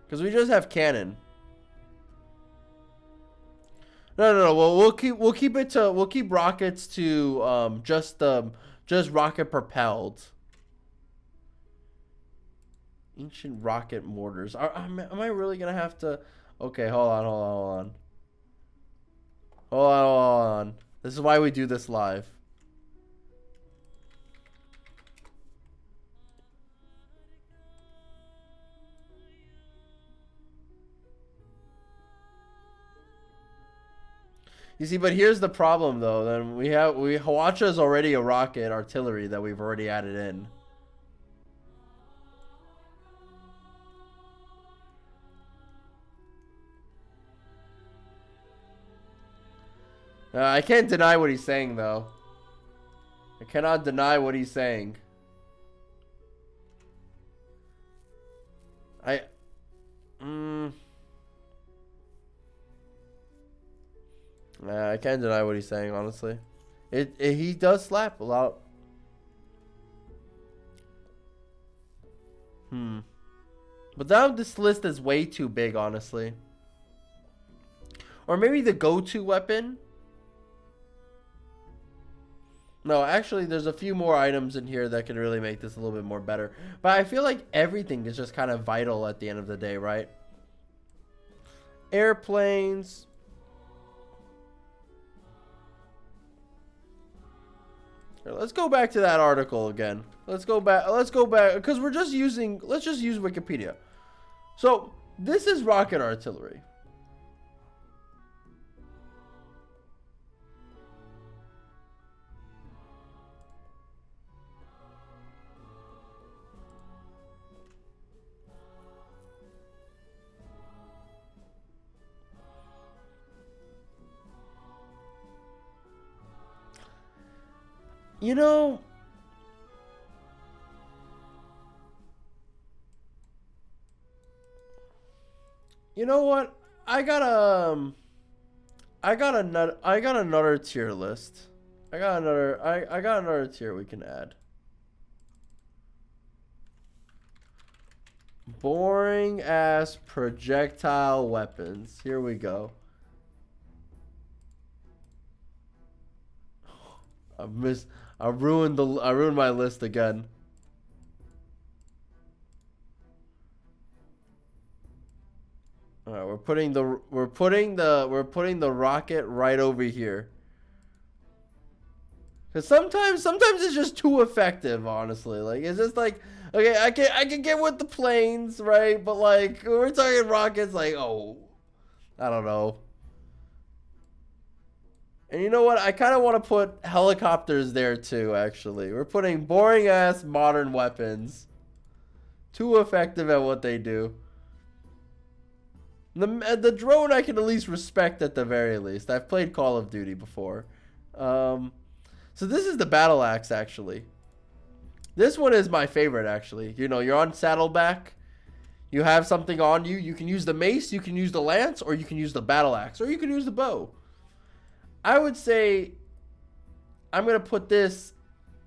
Because we just have cannon. No. Well, we'll keep rockets to just rocket propelled. Ancient rocket mortars. Am I really gonna have to? Okay, hold on. Hold on. This is why we do this live. You see, but here's the problem though. Then Hawacha is already a rocket artillery that we've already added in. I can't deny what he's saying though. I cannot deny what he's saying. I can't deny what he's saying, honestly. He does slap a lot. But now this list is way too big, honestly. Or maybe the go-to weapon. No, actually, there's a few more items in here that can really make this a little bit more better. But I feel like everything is just kind of vital at the end of the day, right? Airplanes. Here, let's go back to that article again. Let's go back because let's just use Wikipedia. So this is rocket artillery. You know, what? I got another tier list. I got another tier we can add. Boring ass projectile weapons. Here we go. I ruined my list again. All right, we're putting the rocket right over here. Cuz sometimes it's just too effective, honestly. Like it's just like, okay, I can get with the planes, right? But like when we're talking rockets, like, oh, I don't know. And you know what? I kind of want to put helicopters there too, actually. We're putting boring ass modern weapons. Too effective at what they do. The drone I can at least respect at the very least. I've played Call of Duty before. So this is the battle axe, actually. This one is my favorite, actually. You know, you're on saddleback. You have something on you. You can use the mace, you can use the lance, or you can use the battle axe, or you can use the bow. I would say I'm going to put this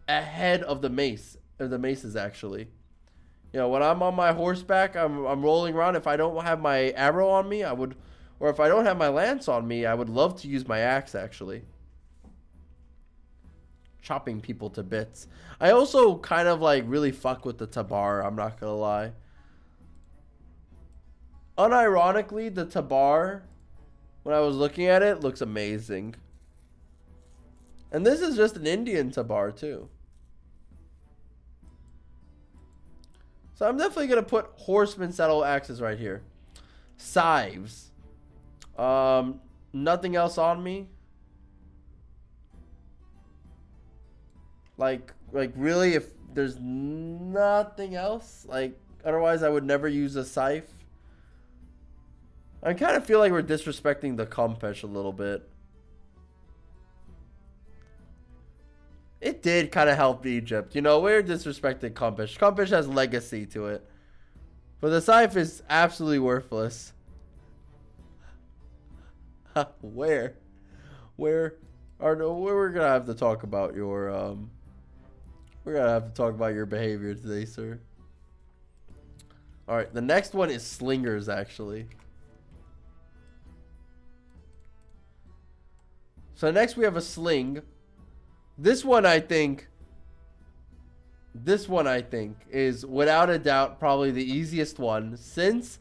ahead of the mace, or the maces, actually. You know, when I'm on my horseback, I'm rolling around. If I don't have my arrow on me, or if I don't have my lance on me, I would love to use my axe, actually. Chopping people to bits. I also kind of like really fuck with the tabar, I'm not going to lie. Unironically, the tabar, when I was looking at it, looks amazing. And this is just an Indian tabar too. So I'm definitely going to put horseman saddle axes right here. Scythes. Nothing else on me. Like really, if there's nothing else, like otherwise I would never use a scythe. I kind of feel like we're disrespecting the Kompesh a little bit. It did kind of help Egypt. You know, we're disrespecting Kompesh. Kompesh has legacy to it. But the Scythe is absolutely worthless. Where we're gonna have to talk about your we're gonna have to talk about your behavior today, sir. All right, the next one is slingers, actually. So next we have a sling. This one I think is without a doubt probably the easiest one since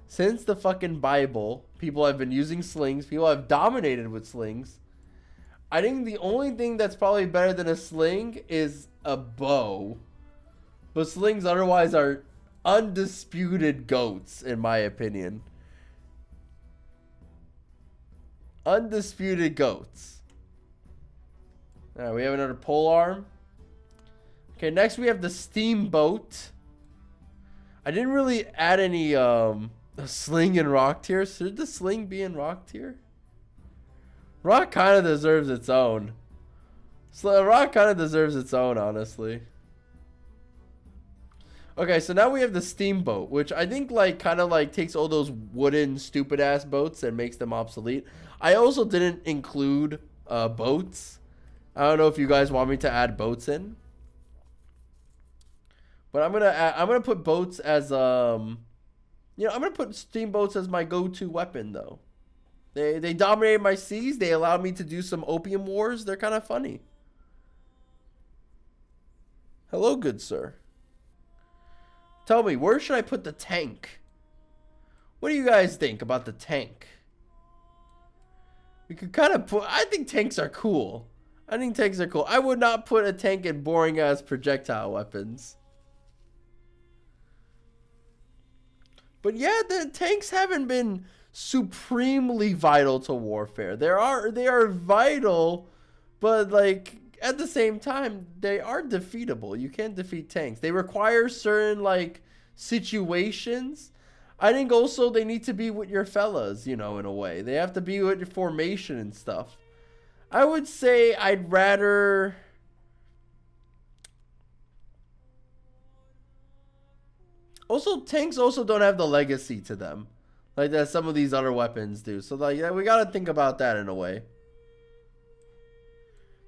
the fucking Bible. People have been using slings. People have dominated with slings. I think the only thing that's probably better than a sling is a bow. But slings otherwise are undisputed goats, in my opinion. Undisputed goats. Alright, we have another pole arm. Okay, next we have the steamboat. I didn't really add any sling in rock tier. Should the sling be in rock tier? Rock kind of deserves its own. Rock kind of deserves its own, honestly. Okay, so now we have the steamboat, which I think like kind of like takes all those wooden stupid ass boats and makes them obsolete. I also didn't include boats. I don't know if you guys want me to add boats in, but I'm gonna put boats as I'm gonna put steamboats as my go-to weapon though. They dominated my seas. They allowed me to do some opium wars. They're kind of funny. Hello, good sir. Tell me, where should I put the tank? What do you guys think about the tank? We could kind of put... I think tanks are cool. I would not put a tank in boring ass projectile weapons. But yeah, the tanks haven't been supremely vital to warfare. They are vital, but like at the same time, they are defeatable. You can't defeat tanks. They require certain like situations. I think also they need to be with your fellas, you know, in a way. They have to be with your formation and stuff. I would say I'd rather... Also, tanks also don't have the legacy to them. Like that some of these other weapons do. So like, yeah, we gotta think about that in a way.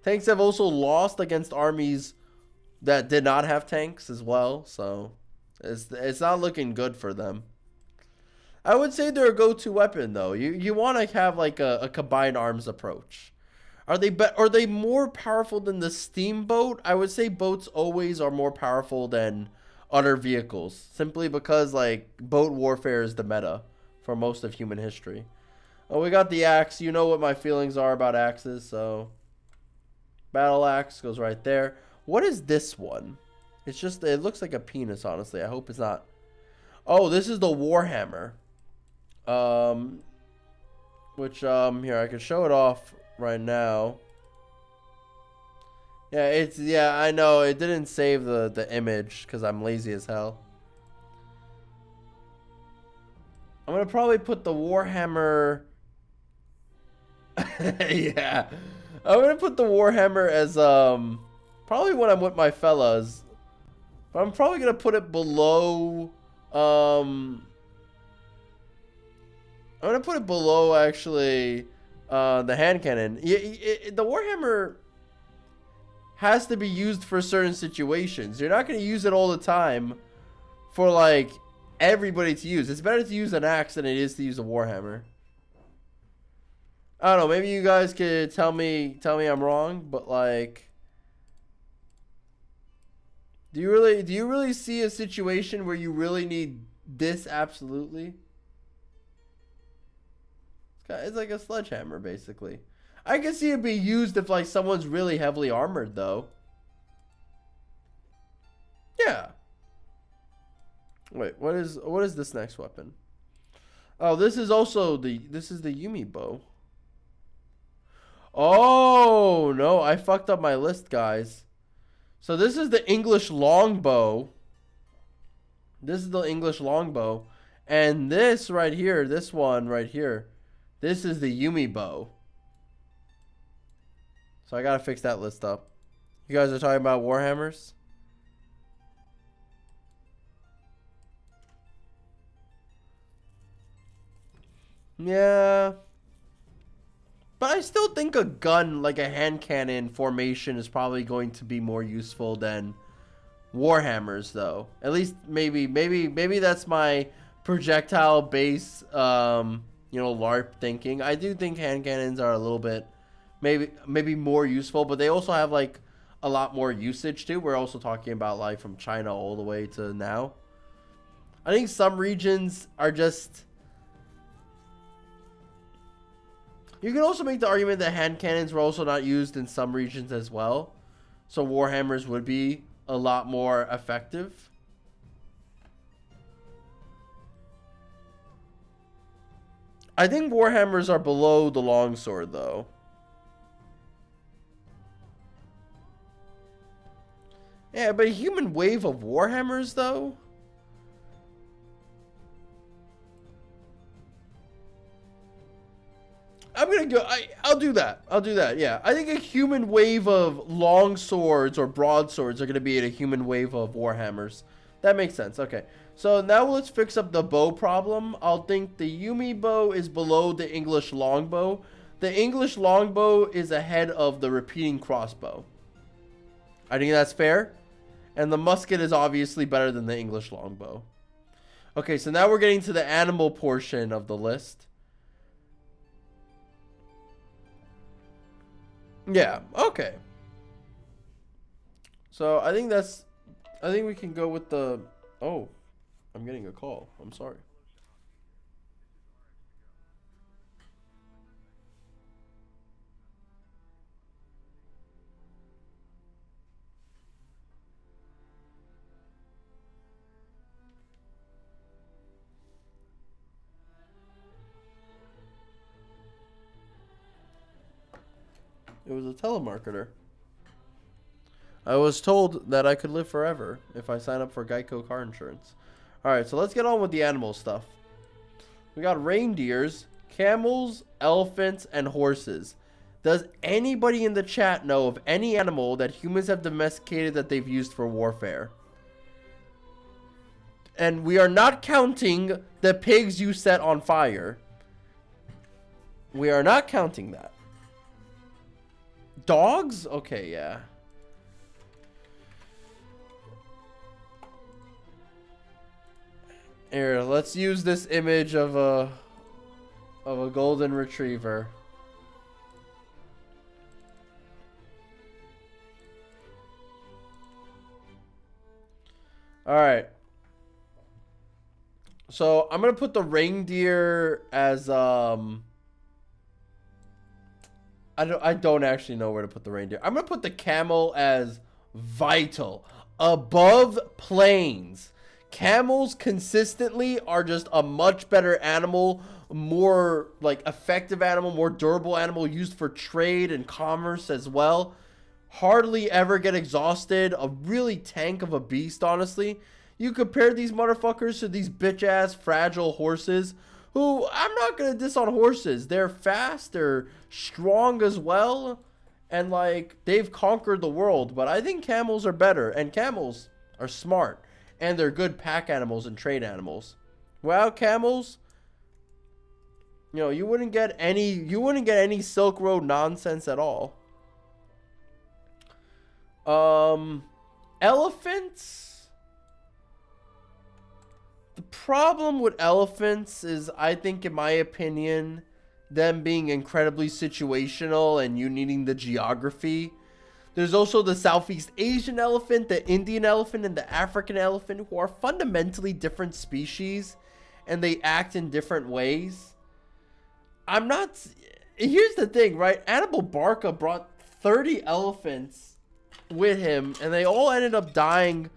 Tanks have also lost against armies that did not have tanks as well. So it's not looking good for them. I would say they're a go-to weapon though. You want to have like a combined arms approach. Are they more powerful than the steamboat? I would say boats always are more powerful than other vehicles, simply because like boat warfare is the meta for most of human history. Oh, we got the axe. You know what my feelings are about axes, so battle axe goes right there. What is this one? It's just, it looks like a penis, honestly. I hope it's not. Oh, this is the Warhammer. Which here I can show it off right now. Yeah, I know it didn't save the image because I'm lazy as hell. I'm gonna probably put the Warhammer. Yeah, I'm gonna put the Warhammer as probably when I'm with my fellas, but I'm probably gonna put it below I'm gonna put it below actually the hand cannon. The Warhammer has to be used for certain situations. You're not going to use it all the time for like everybody to use. It's better to use an axe than it is to use a Warhammer. I don't know, maybe you guys could tell me I'm wrong, but like, do you really see a situation where you really need this absolutely? It's like a sledgehammer basically. I can see it be used if like someone's really heavily armored though. Yeah. Wait, what is this next weapon? Oh, this is the Umi Bow. Oh, no, I fucked up my list, guys. So this is the English Longbow. This is the English Longbow. And this right here, this one right here, this is the Umi Bow. So I gotta fix that list up. You guys are talking about Warhammers? Yeah. But I still think a gun, like a hand cannon formation, is probably going to be more useful than Warhammers, though. At least maybe that's my projectile base, you know, LARP thinking. I do think hand cannons are a little bit, maybe more useful, but they also have like a lot more usage too. We're also talking about like from China all the way to now. I think some regions are just. You can also make the argument that hand cannons were also not used in some regions as well. So Warhammers would be a lot more effective. I think Warhammers are below the longsword though. Yeah, but a human wave of Warhammers though? I'm gonna go. I'll do that. I'll do that. Yeah, I think a human wave of long swords or broadswords are gonna be in a human wave of Warhammers. That makes sense. Okay, so now let's fix up the bow problem. I'll think the Umi Bow is below the English longbow. The English longbow is ahead of the repeating crossbow. I think that's fair. And the musket is obviously better than the English longbow. Okay, so now we're getting to the animal portion of the list. Yeah, okay. So I think we can go with the, oh, I'm getting a call. I'm sorry. It was a telemarketer. I was told that I could live forever if I sign up for Geico car insurance. Alright, so let's get on with the animal stuff. We got reindeers, camels, elephants, and horses. Does anybody in the chat know of any animal that humans have domesticated that they've used for warfare? And we are not counting the pigs you set on fire. We are not counting that. Dogs? Okay, yeah. Here, let's use this image of a golden retriever. All right. So, I'm going to put the reindeer as I don't actually know where to put the reindeer. I'm going to put the camel as vital. Above planes. Camels consistently are just a much better animal. More like effective animal. More durable animal. Used for trade and commerce as well. Hardly ever get exhausted. A really tank of a beast, honestly. You compare these motherfuckers to these bitch-ass fragile horses. Who, I'm not going to diss on horses. They're fast, they're strong as well, and like, they've conquered the world. But I think camels are better, and camels are smart, and they're good pack animals and trade animals. Without camels, you know, you wouldn't get any Silk Road nonsense at all. Elephants? The problem with elephants is, I think, in my opinion, them being incredibly situational and you needing the geography. There's also the Southeast Asian elephant, the Indian elephant, and the African elephant, who are fundamentally different species, and they act in different ways. Here's the thing, right? Hannibal Barca brought 30 elephants with him, and they all ended up dying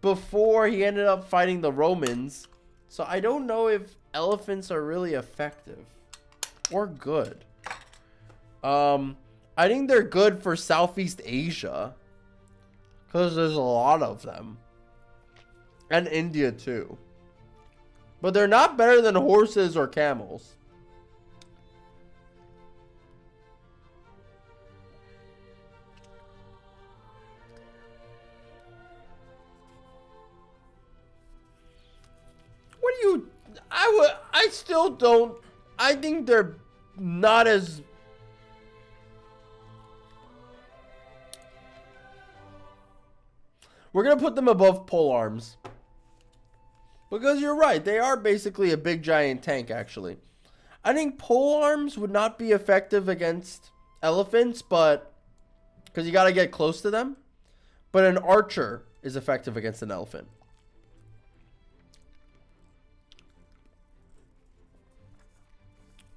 before he ended up fighting the Romans. So I don't know if elephants are really effective or good. I think they're good for Southeast Asia because there's a lot of them, and India too. But they're not better than horses or camels. What do you... I still don't... I think they're not as... We're going to put them above pole arms. Because you're right. They are basically a big giant tank, actually. I think pole arms would not be effective against elephants, but... Because you got to get close to them. But an archer is effective against an elephant.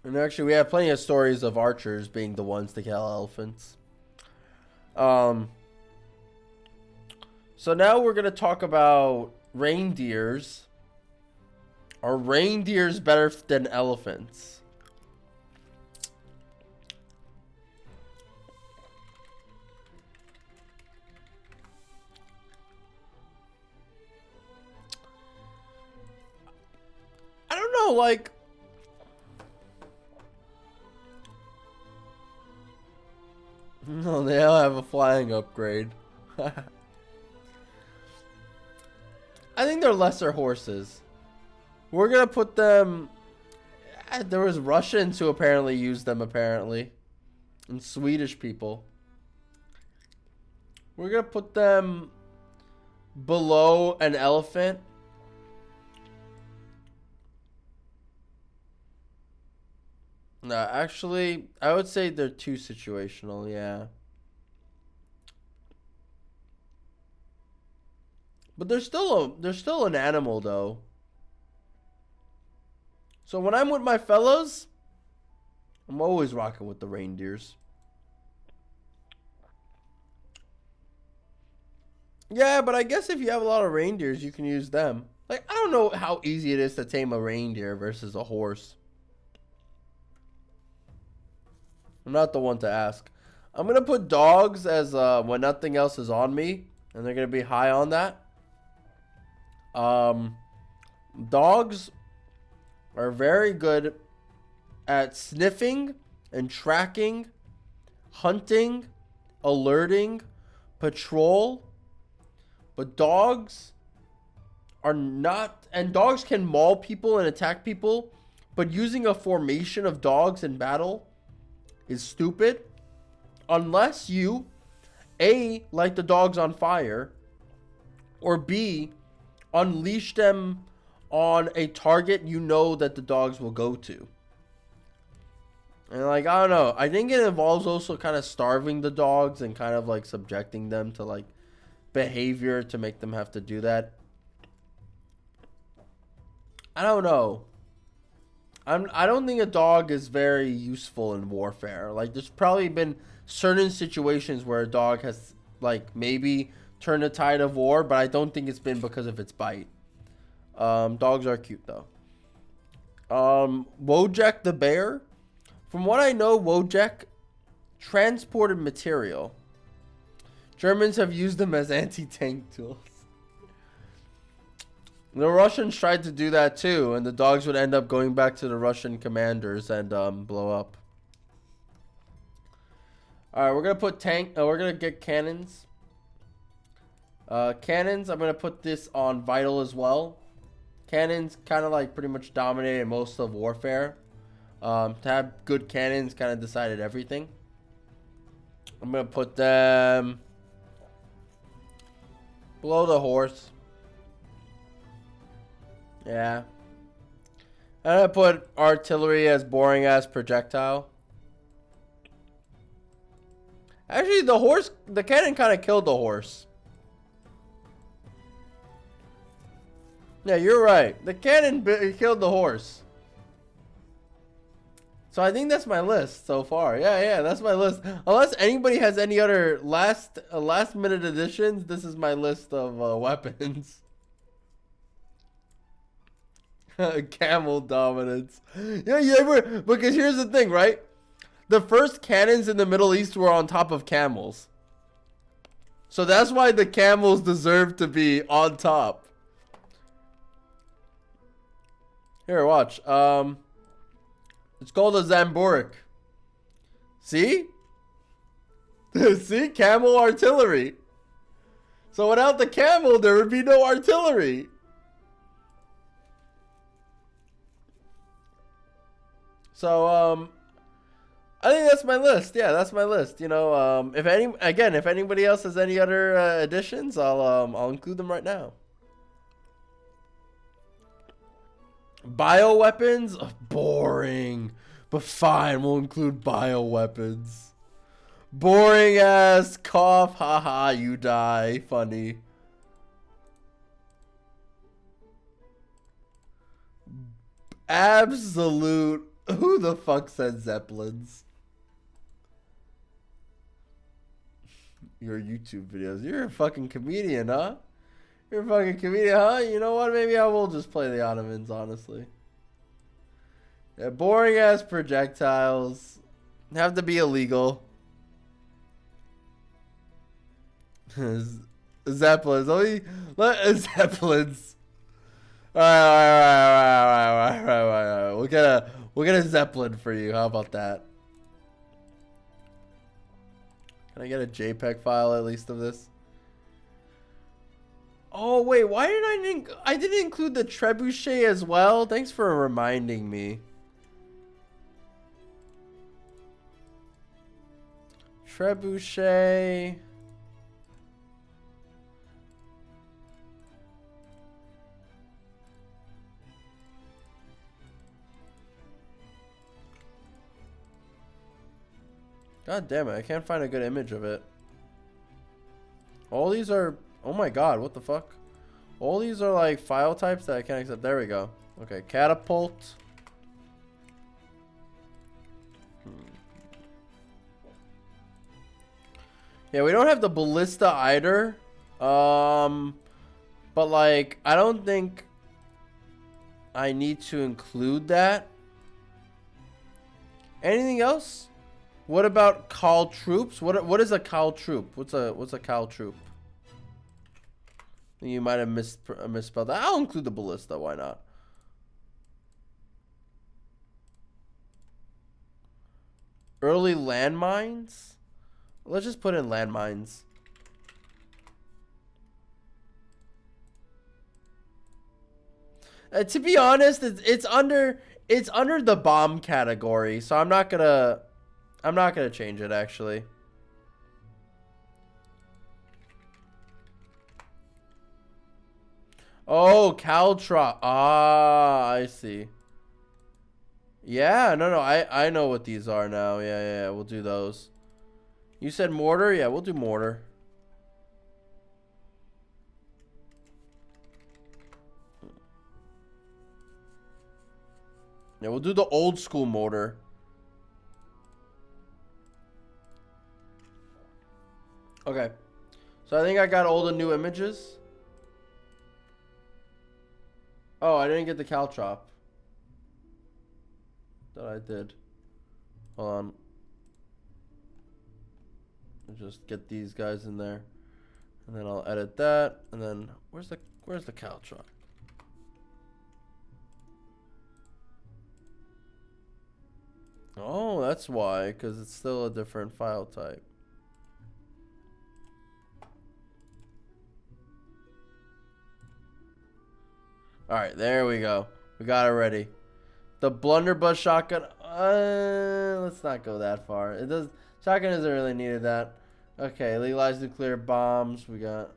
And actually, we have plenty of stories of archers being the ones to kill elephants. So now we're going to talk about reindeers. Are reindeers better than elephants? I don't know, like... No, they all have a flying upgrade. I think they're lesser horses. We're gonna put them... There was Russians who apparently used them, apparently. And Swedish people. We're gonna put them below an elephant. No, actually, I would say they're too situational, yeah. But they're still an animal, though. So when I'm with my fellows, I'm always rocking with the reindeers. Yeah, but I guess if you have a lot of reindeers, you can use them. Like, I don't know how easy it is to tame a reindeer versus a horse. I'm not the one to ask. I'm going to put dogs as when nothing else is on me. And they're going to be high on that. Dogs are very good at sniffing and tracking, hunting, alerting, patrol. But dogs are not... And dogs can maul people and attack people. But using a formation of dogs in battle is stupid. Unless you, A, light the dogs on fire. Or B, unleash them on a target you know that the dogs will go to. And like, I don't know. I think it involves also kind of starving the dogs and kind of like subjecting them to like behavior to make them have to do that. I don't know. I don't think a dog is very useful in warfare. Like, there's probably been certain situations where a dog has like maybe turned the tide of war, but I don't think it's been because of its bite. Dogs are cute though. Wojak the bear. From what I know, Wojak transported material. Germans have used them as anti-tank tools. The Russians tried to do that too, and the dogs would end up going back to the Russian commanders and blow up. Alright, we're gonna put we're gonna get cannons. Cannons, I'm gonna put this on vital as well. Cannons kind of like pretty much dominated most of warfare. To have good cannons kind of decided everything. I'm gonna put them below the horse. Yeah. I'm gonna put artillery as boring as projectile. Actually, the cannon kind of killed the horse. Yeah, you're right. The cannon killed the horse. So I think that's my list so far. Yeah, that's my list. Unless anybody has any other last minute additions, this is my list of weapons. Camel dominance. Yeah, because here's the thing, right? The first cannons in the Middle East were on top of camels. So that's why the camels deserve to be on top. Here, watch. It's called a Zamboric. See? See? Camel artillery. So without the camel, there would be no artillery. So, I think that's my list. Yeah, that's my list. You know, if anybody else has any other additions, I'll include them right now. Bioweapons? Oh, boring. But fine, we'll include bioweapons. Boring ass cough. Haha, you die. Funny. Absolute. Who the fuck said Zeppelins? Your YouTube videos. You're a fucking comedian, huh? You're a fucking comedian, huh? You know what? Maybe I will just play the Ottomans, honestly. Yeah, boring ass projectiles. Have to be illegal. Zeppelins. Zeppelins. Alright. We'll get a Zeppelin for you. How about that? Can I get a JPEG file at least of this? Oh wait, why did I didn't include the trebuchet as well? Thanks for reminding me. Trebuchet. God damn it, I can't find a good image of it. All these are... Oh my god, what the fuck? All these are like file types that I can't accept. There we go. Okay, catapult. Yeah, we don't have the ballista either. But like, I don't think I need to include that. Anything else? What about Cal troops? What is a Cal troop? What's a Cal troop? You might have misspelled that. I'll include the ballista. Why not? Early landmines? Let's just put in landmines. To be honest, it's under the bomb category, so I'm not gonna change it actually. Oh, Caltra. Ah, I see. Yeah, no, I know what these are now. Yeah, we'll do those. You said mortar? Yeah, we'll do mortar. Yeah, we'll do the old school mortar. Okay. So I think I got all the new images. Oh, I didn't get the caltrop. That I did. Hold on. I'll just get these guys in there. And then I'll edit that. And then where's the caltrop? Oh, that's why, because it's still a different file type. Alright, there we go. We got it ready. The blunderbuss shotgun. Let's not go that far. Shotgun isn't really needed that. Okay, legalized nuclear bombs. We got.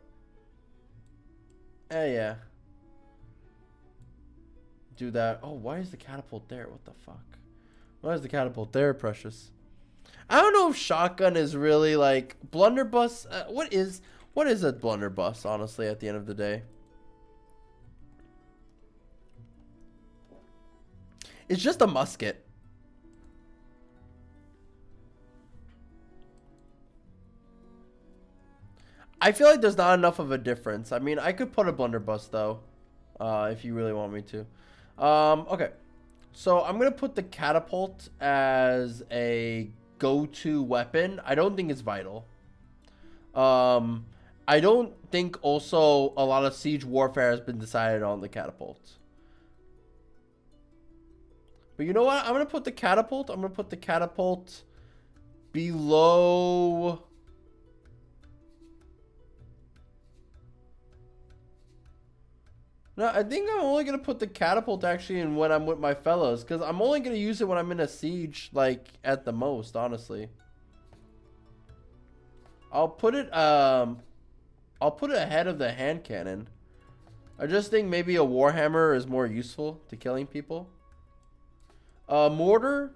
Yeah. Do that. Oh, why is the catapult there? What the fuck? Why is the catapult there, precious? I don't know if shotgun is really like blunderbuss. What is a blunderbuss? Honestly, at the end of the day. It's just a musket. I feel like there's not enough of a difference. I mean, I could put a blunderbuss though, if you really want me to. Okay, so I'm gonna put the catapult as a go-to weapon. I don't think it's vital. I don't think also a lot of siege warfare has been decided on the catapult. But you know what? I'm gonna put the catapult. I'm gonna put the catapult below. No, I think I'm only gonna put the catapult actually in when I'm with my fellows, because I'm only gonna use it when I'm in a siege, like at the most, honestly. I'll put it ahead of the hand cannon. I just think maybe a Warhammer is more useful to killing people. Mortar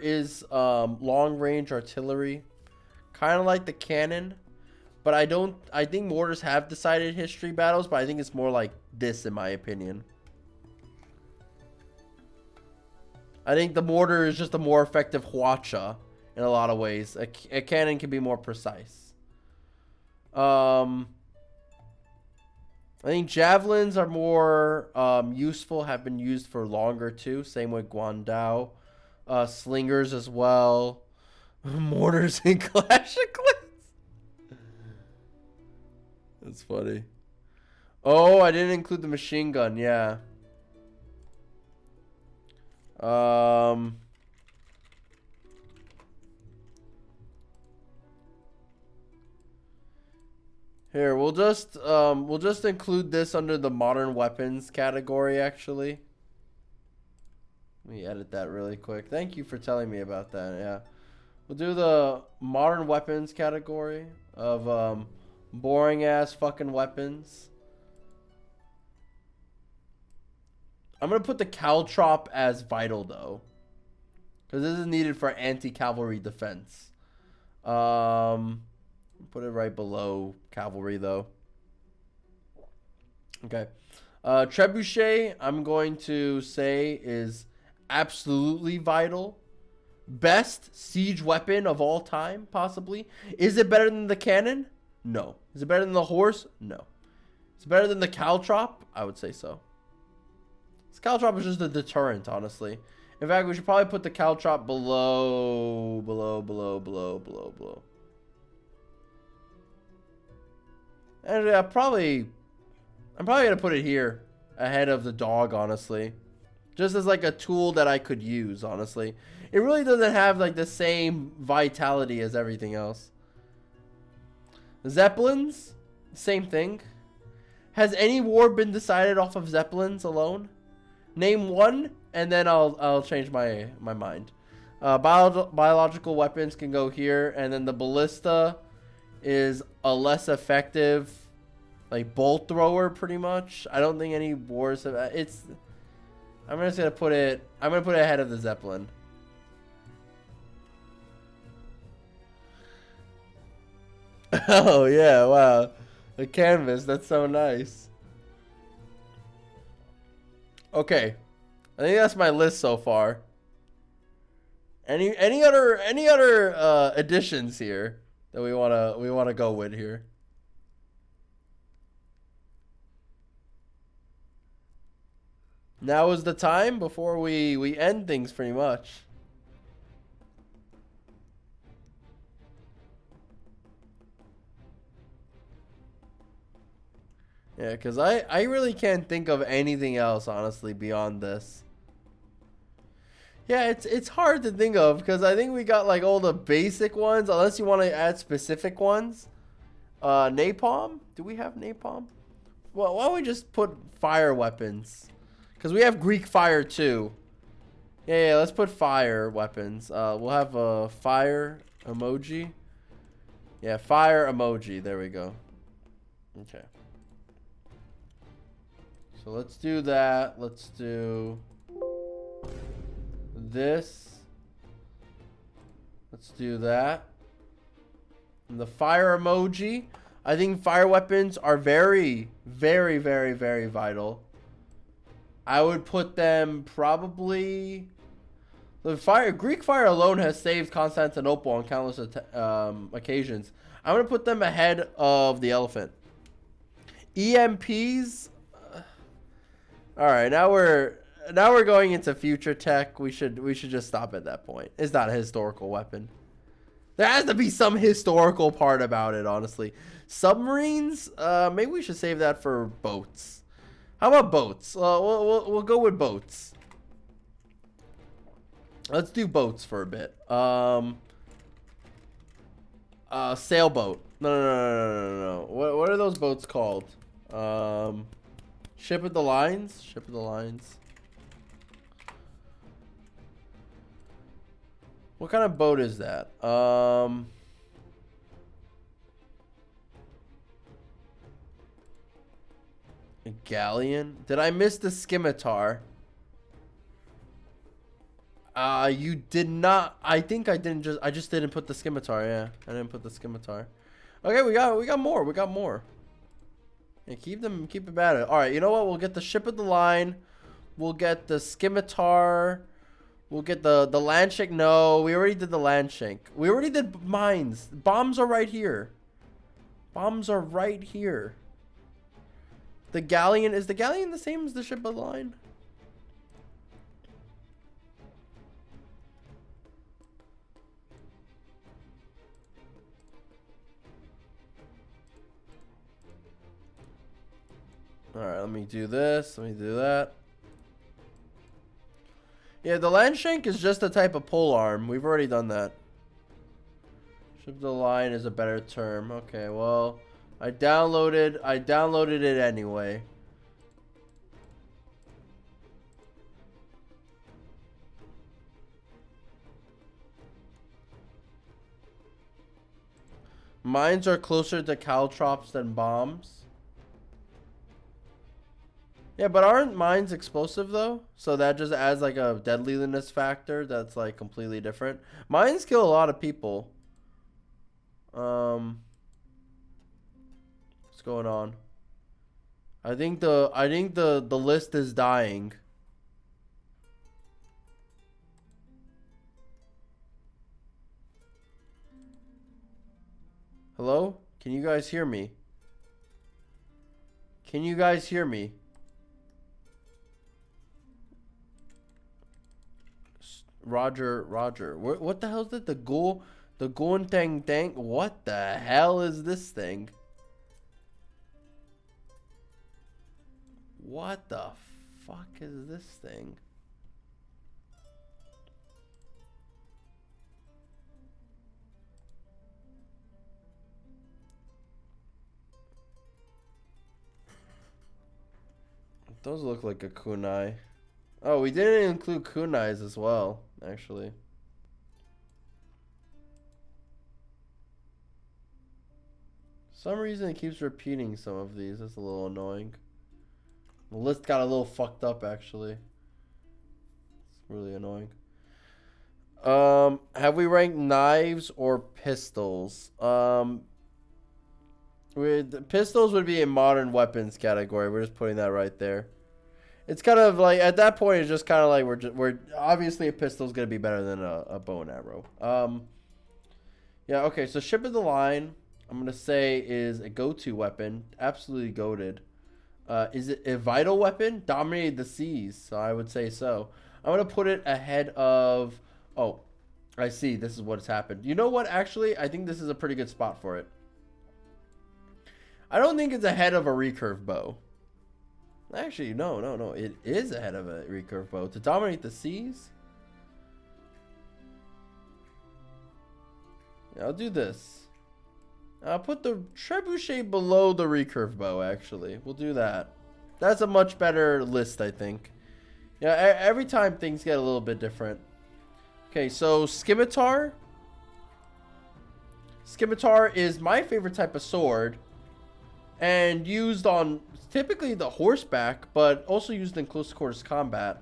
is long range artillery, kind of like the cannon, but I think mortars have decided history battles, but I think it's more like this in my opinion. I think the mortar is just a more effective hwacha in a lot of ways. A cannon can be more precise. I think javelins are more useful, have been used for longer too. Same with Guandao. Slingers as well. Mortars and Clash of Clans. That's funny. Oh, I didn't include the machine gun. Yeah. Here, we'll just include this under the modern weapons category actually. Let me edit that really quick. Thank you for telling me about that. Yeah. We'll do the modern weapons category of boring ass fucking weapons. I'm going to put the caltrop as vital though, cuz this is needed for anti-cavalry defense. Put it right below cavalry though. Okay. Trebuchet, I'm going to say is absolutely vital. Best siege weapon of all time, possibly. Is it better than the cannon? No. Is it better than the horse? No. Is it better than the caltrop? I would say so. This caltrop is just a deterrent, honestly. In fact, we should probably put the caltrop below. And I'm probably gonna put it here ahead of the dog, honestly, just as like a tool that I could use. Honestly, it really doesn't have like the same vitality as everything else. Zeppelins, same thing. Has any war been decided off of Zeppelins alone? Name one, and then I'll change my mind. Biological weapons can go here, and then the ballista is a less effective like bolt thrower pretty much. I don't think any wars have I'm just gonna put it ahead of the Zeppelin. Oh yeah, wow. The canvas, that's so nice. Okay. I think that's my list so far. Any other additions here that we wanna go with here? Now is the time before we end things pretty much. Yeah, because I really can't think of anything else, honestly, beyond this. Yeah, it's hard to think of because I think we got like all the basic ones, unless you want to add specific ones. Napalm? Do we have napalm? Well, why don't we just put fire weapons? Because we have Greek fire too. Yeah, let's put fire weapons. We'll have a fire emoji. Yeah, fire emoji. There we go. Okay. So let's do that. Let's do this. Let's do that. And the fire emoji. I think fire weapons are very, very, very, very vital. I would put them probably. The Greek fire alone has saved Constantinople on countless occasions. I'm gonna put them ahead of the elephant. EMPs. All right, now we're going into future tech. We should just stop at that point. It's not a historical weapon. There has to be some historical part about it, honestly. Submarines. Maybe we should save that for boats. How about boats? We'll go with boats. Let's do boats for a bit. Sailboat. No. What are those boats called? Ship of the Lines. Ship of the Lines. What kind of boat is that? A galleon? Did I miss the scimitar? You did not. I think I didn't just. I just didn't put the scimitar. Yeah, I didn't put the scimitar. Okay, we got more. We got more. Yeah, keep it at it. All right, you know what? We'll get the ship of the line. We'll get the scimitar. We'll get the land shank. No, we already did the land shank. We already did mines. Bombs are right here. Bombs are right here. The galleon, is the galleon the same as the ship of the line? Alright, let me do this. Let me do that. Yeah, the land shank is just a type of pole arm. We've already done that. Ship of the line is a better term. Okay, well, I downloaded it anyway. Mines are closer to caltrops than bombs. Yeah, but aren't mines explosive though? So that just adds like a deadliness factor that's like completely different. Mines kill a lot of people. What's going on? I think the list is dying. Hello? Can you guys hear me? Can you guys hear me? Roger. What the hell is it? The Gontang Dang? What the hell is this thing? What the fuck is this thing? Those look like a kunai. Oh, we didn't include kunais as well, actually. For some reason it keeps repeating some of these. That's a little annoying. The list got a little fucked up, actually. It's really annoying. Have we ranked knives or pistols? Pistols would be a modern weapons category. We're just putting that right there. It's kind of like, at that point, it's just kind of like we're obviously a pistol's gonna be better than a bow and arrow. Yeah, okay, so ship of the line, I'm gonna say is a go-to weapon, absolutely goated. Is it a vital weapon? Dominated the seas, so I would say so. I'm gonna put it ahead of. Oh, I see. This is what's happened. You know what? Actually, I think this is a pretty good spot for it. I don't think it's ahead of a recurve bow. Actually, no. It is ahead of a recurve bow. To dominate the seas? Yeah, I'll do this. I'll put the trebuchet below the recurve bow, actually. We'll do that. That's a much better list, I think. Yeah, every time things get a little bit different. Okay, so scimitar. Scimitar is my favorite type of sword. And used on typically the horseback, but also used in close quarters combat.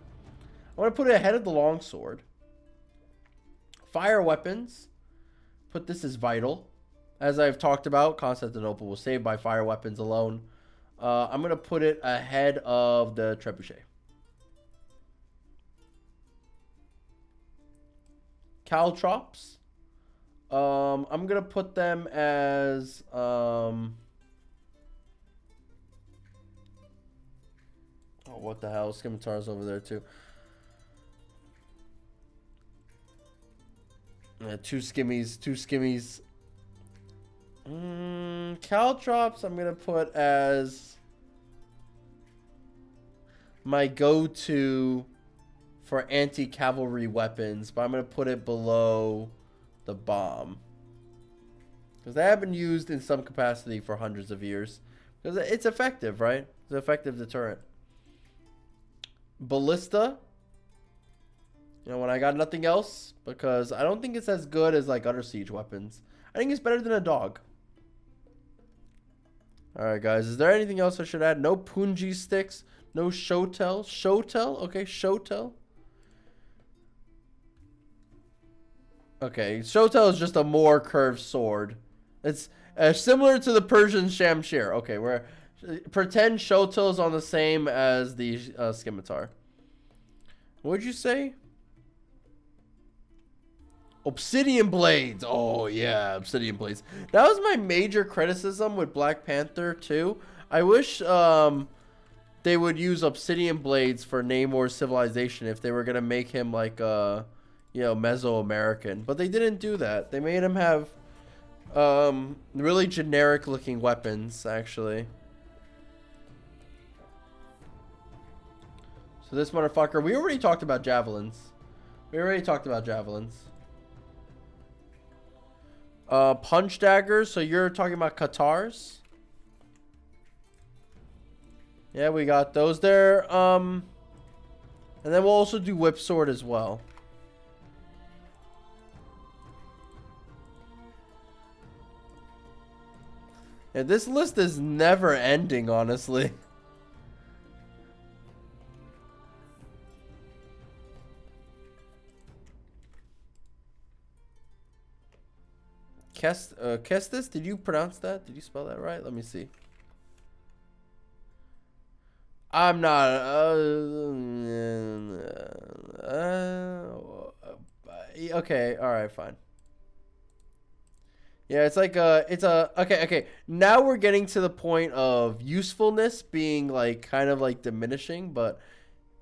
I want to put it ahead of the longsword. Fire weapons. Put this as vital. As I've talked about, Constantinople was saved by fire weapons alone. I'm going to put it ahead of the trebuchet. Caltrops. I'm going to put them as... Oh, what the hell? Scimitar's over there too. Two skimmies. Caltrops I'm gonna put as my go-to for anti-cavalry weapons, but I'm going to put it below the bomb. Because they have been used in some capacity for hundreds of years. Because it's effective, right? It's an effective deterrent. Ballista. You know, when I got nothing else, because I don't think it's as good as like other siege weapons. I think it's better than a dog. Alright guys, is there anything else I should add? No punji sticks. No shotel. Shotel? Okay, shotel. Okay, shotel is just a more curved sword. It's similar to the Persian shamshir. Okay, where pretend shotel is on the same as the scimitar. What'd you say? Obsidian blades. Oh yeah, obsidian blades. That was my major criticism with Black Panther 2. I wish they would use obsidian blades for Namor's civilization if they were gonna make him like you know, Mesoamerican, but they didn't do that. They made him have really generic looking weapons, actually. So this motherfucker, we already talked about javelins. Punch daggers, so you're talking about Katars? Yeah, we got those there. And then we'll also do whip sword as well. Yeah, this list is never ending, honestly. Kestis, did you pronounce that? Did you spell that right? Let me see. I'm not. Okay, all right, fine. Yeah, it's like okay. Now we're getting to the point of usefulness being like kind of like diminishing, but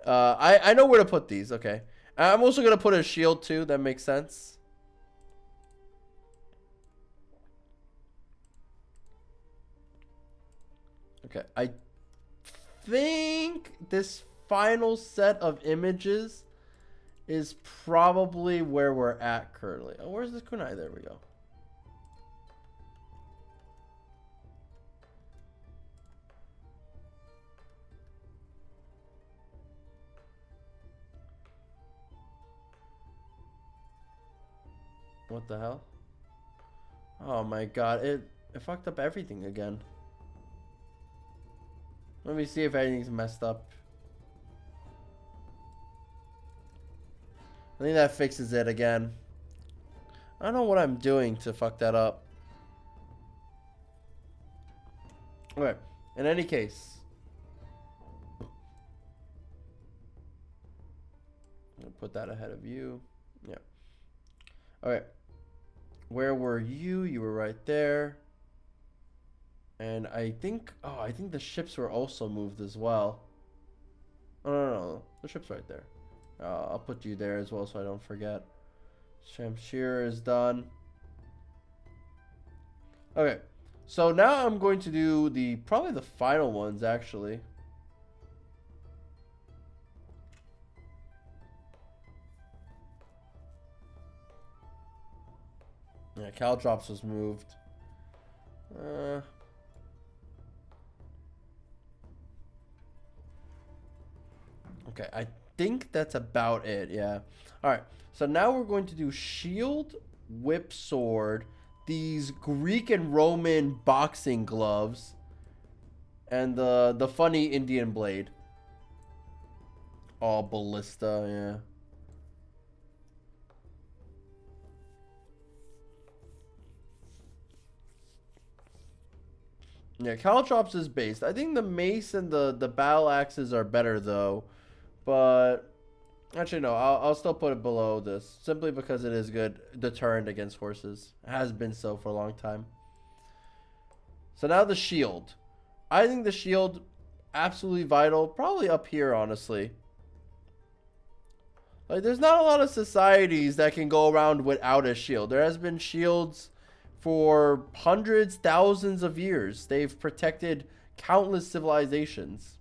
I know where to put these. Okay, I'm also gonna put a shield too. That makes sense. Okay, I think this final set of images is probably where we're at currently. Oh, where's this kunai? There we go. What the hell? Oh my god, it fucked up everything again. Let me see if anything's messed up. I think that fixes it again. I don't know what I'm doing to fuck that up. Okay, in any case. I'm gonna put that ahead of you. Yeah. Okay. Where were you? You were right there. And I think, oh, I think the ships were also moved as well. Oh, no. The ship's right there. I'll put you there as well so I don't forget. Shamshir is done. Okay. So now I'm going to do probably the final ones, actually. Yeah, Caltrops was moved. Okay, I think that's about it, yeah. Alright, so now we're going to do shield, whip sword, these Greek and Roman boxing gloves, and the funny Indian blade. Oh, ballista, yeah. Yeah, Caltrops is based. I think the mace and the battle axes are better though. But actually no, I'll still put it below this simply because it is good deterrent against horses. It has been so for a long time. So now the shield. I think the shield absolutely vital, probably up here honestly. Like there's not a lot of societies that can go around without a shield. There has been shields for hundreds, thousands of years. They've protected countless civilizations.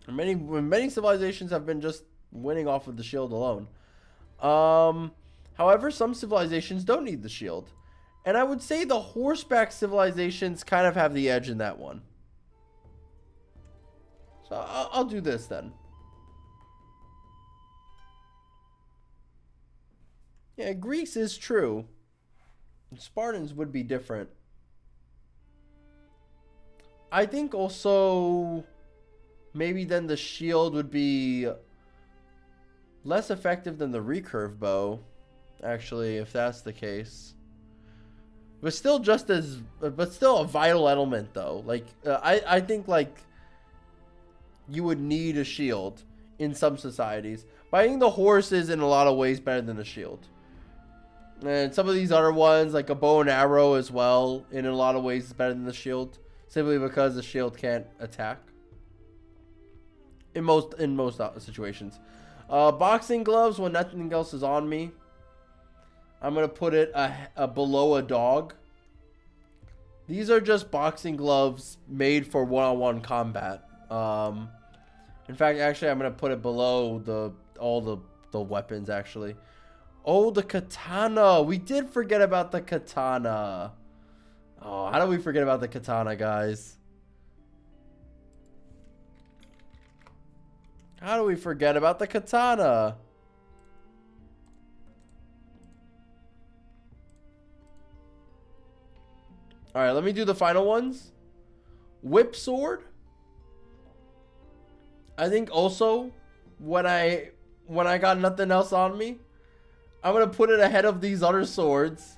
Many civilizations have been just winning off of the shield alone. However, some civilizations don't need the shield. And I would say the horseback civilizations kind of have the edge in that one. So I'll do this then. Yeah, Greece is true. Spartans would be different. I think also maybe then the shield would be less effective than the recurve bow, actually, if that's the case. But still but still a vital element though. Like I think like you would need a shield in some societies. But I think the horse is in a lot of ways better than a shield. And some of these other ones, like a bow and arrow as well, in a lot of ways is better than the shield. Simply because the shield can't attack. In most situations. Boxing gloves, when nothing else is on me, I'm going to put it below a dog. These are just boxing gloves made for one-on-one combat. In fact, actually, I'm going to put it below all the weapons, actually. Oh, the katana. We did forget about the katana. Oh, how do we forget about the katana, guys? How do we forget about the katana? Alright, let me do the final ones. Whip sword. I think also when I got nothing else on me, I'm going to put it ahead of these other swords.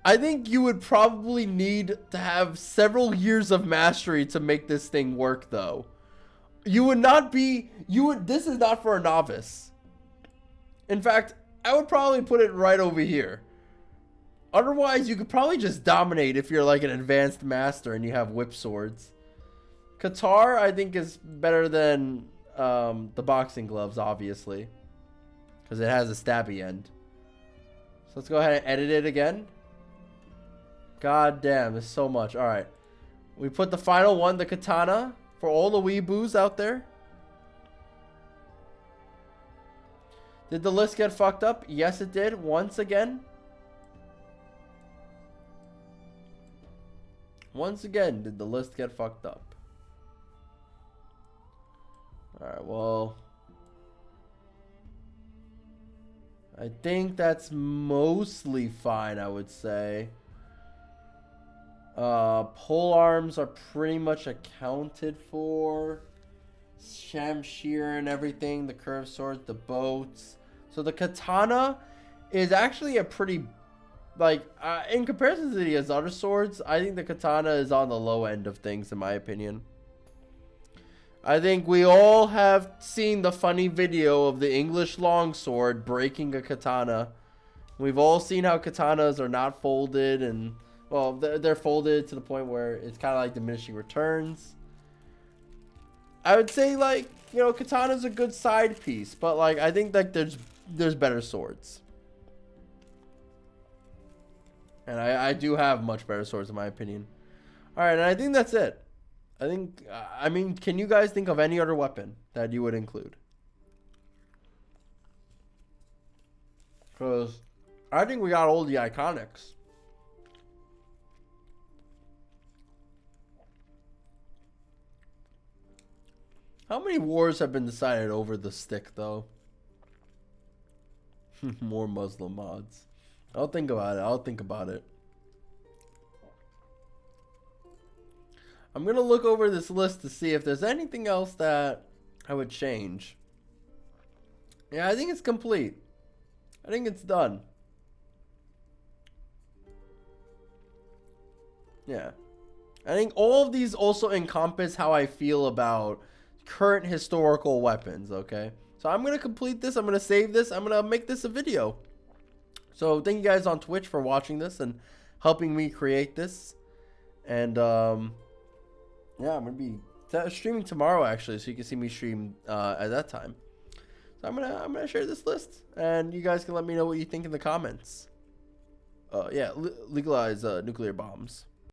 I think you would probably need to have several years of mastery to make this thing work though. This is not for a novice. In fact, I would probably put it right over here. Otherwise, you could probably just dominate if you're like an advanced master and you have whip swords. Qatar, I think, is better than the boxing gloves, obviously. Because it has a stabby end. So let's go ahead and edit it again. God damn, there's so much. Alright. We put the final one, the katana. For all the weeboos out there. Did the list get fucked up? Yes, it did. Once again. Once again, did the list get fucked up? Alright, well. I think that's mostly fine, I would say. Pole arms are pretty much accounted for. Shamshir and everything. The curved swords, the boats. So the katana is actually a pretty... Like, in comparison to the other swords, I think the katana is on the low end of things, in my opinion. I think we all have seen the funny video of the English longsword breaking a katana. We've all seen how katanas are not folded and... Well, they're folded to the point where it's kind of like diminishing returns. I would say, like, you know, katana's a good side piece, but like I think like there's better swords. And I do have much better swords in my opinion. All right, and I think that's it. I mean, can you guys think of any other weapon that you would include? Because I think we got all the iconics. How many wars have been decided over the stick, though? More Muslim mods. I'll think about it. I'm going to look over this list to see if there's anything else that I would change. Yeah, I think it's complete. I think it's done. Yeah. I think all of these also encompass how I feel about current historical weapons, okay? So I'm going to complete this. I'm going to save this. I'm going to make this a video. So thank you guys on Twitch for watching this and helping me create this. And yeah, I'm going to be streaming tomorrow actually, so you can see me stream at that time. So I'm going to share this list and you guys can let me know what you think in the comments. Yeah, legalize nuclear bombs.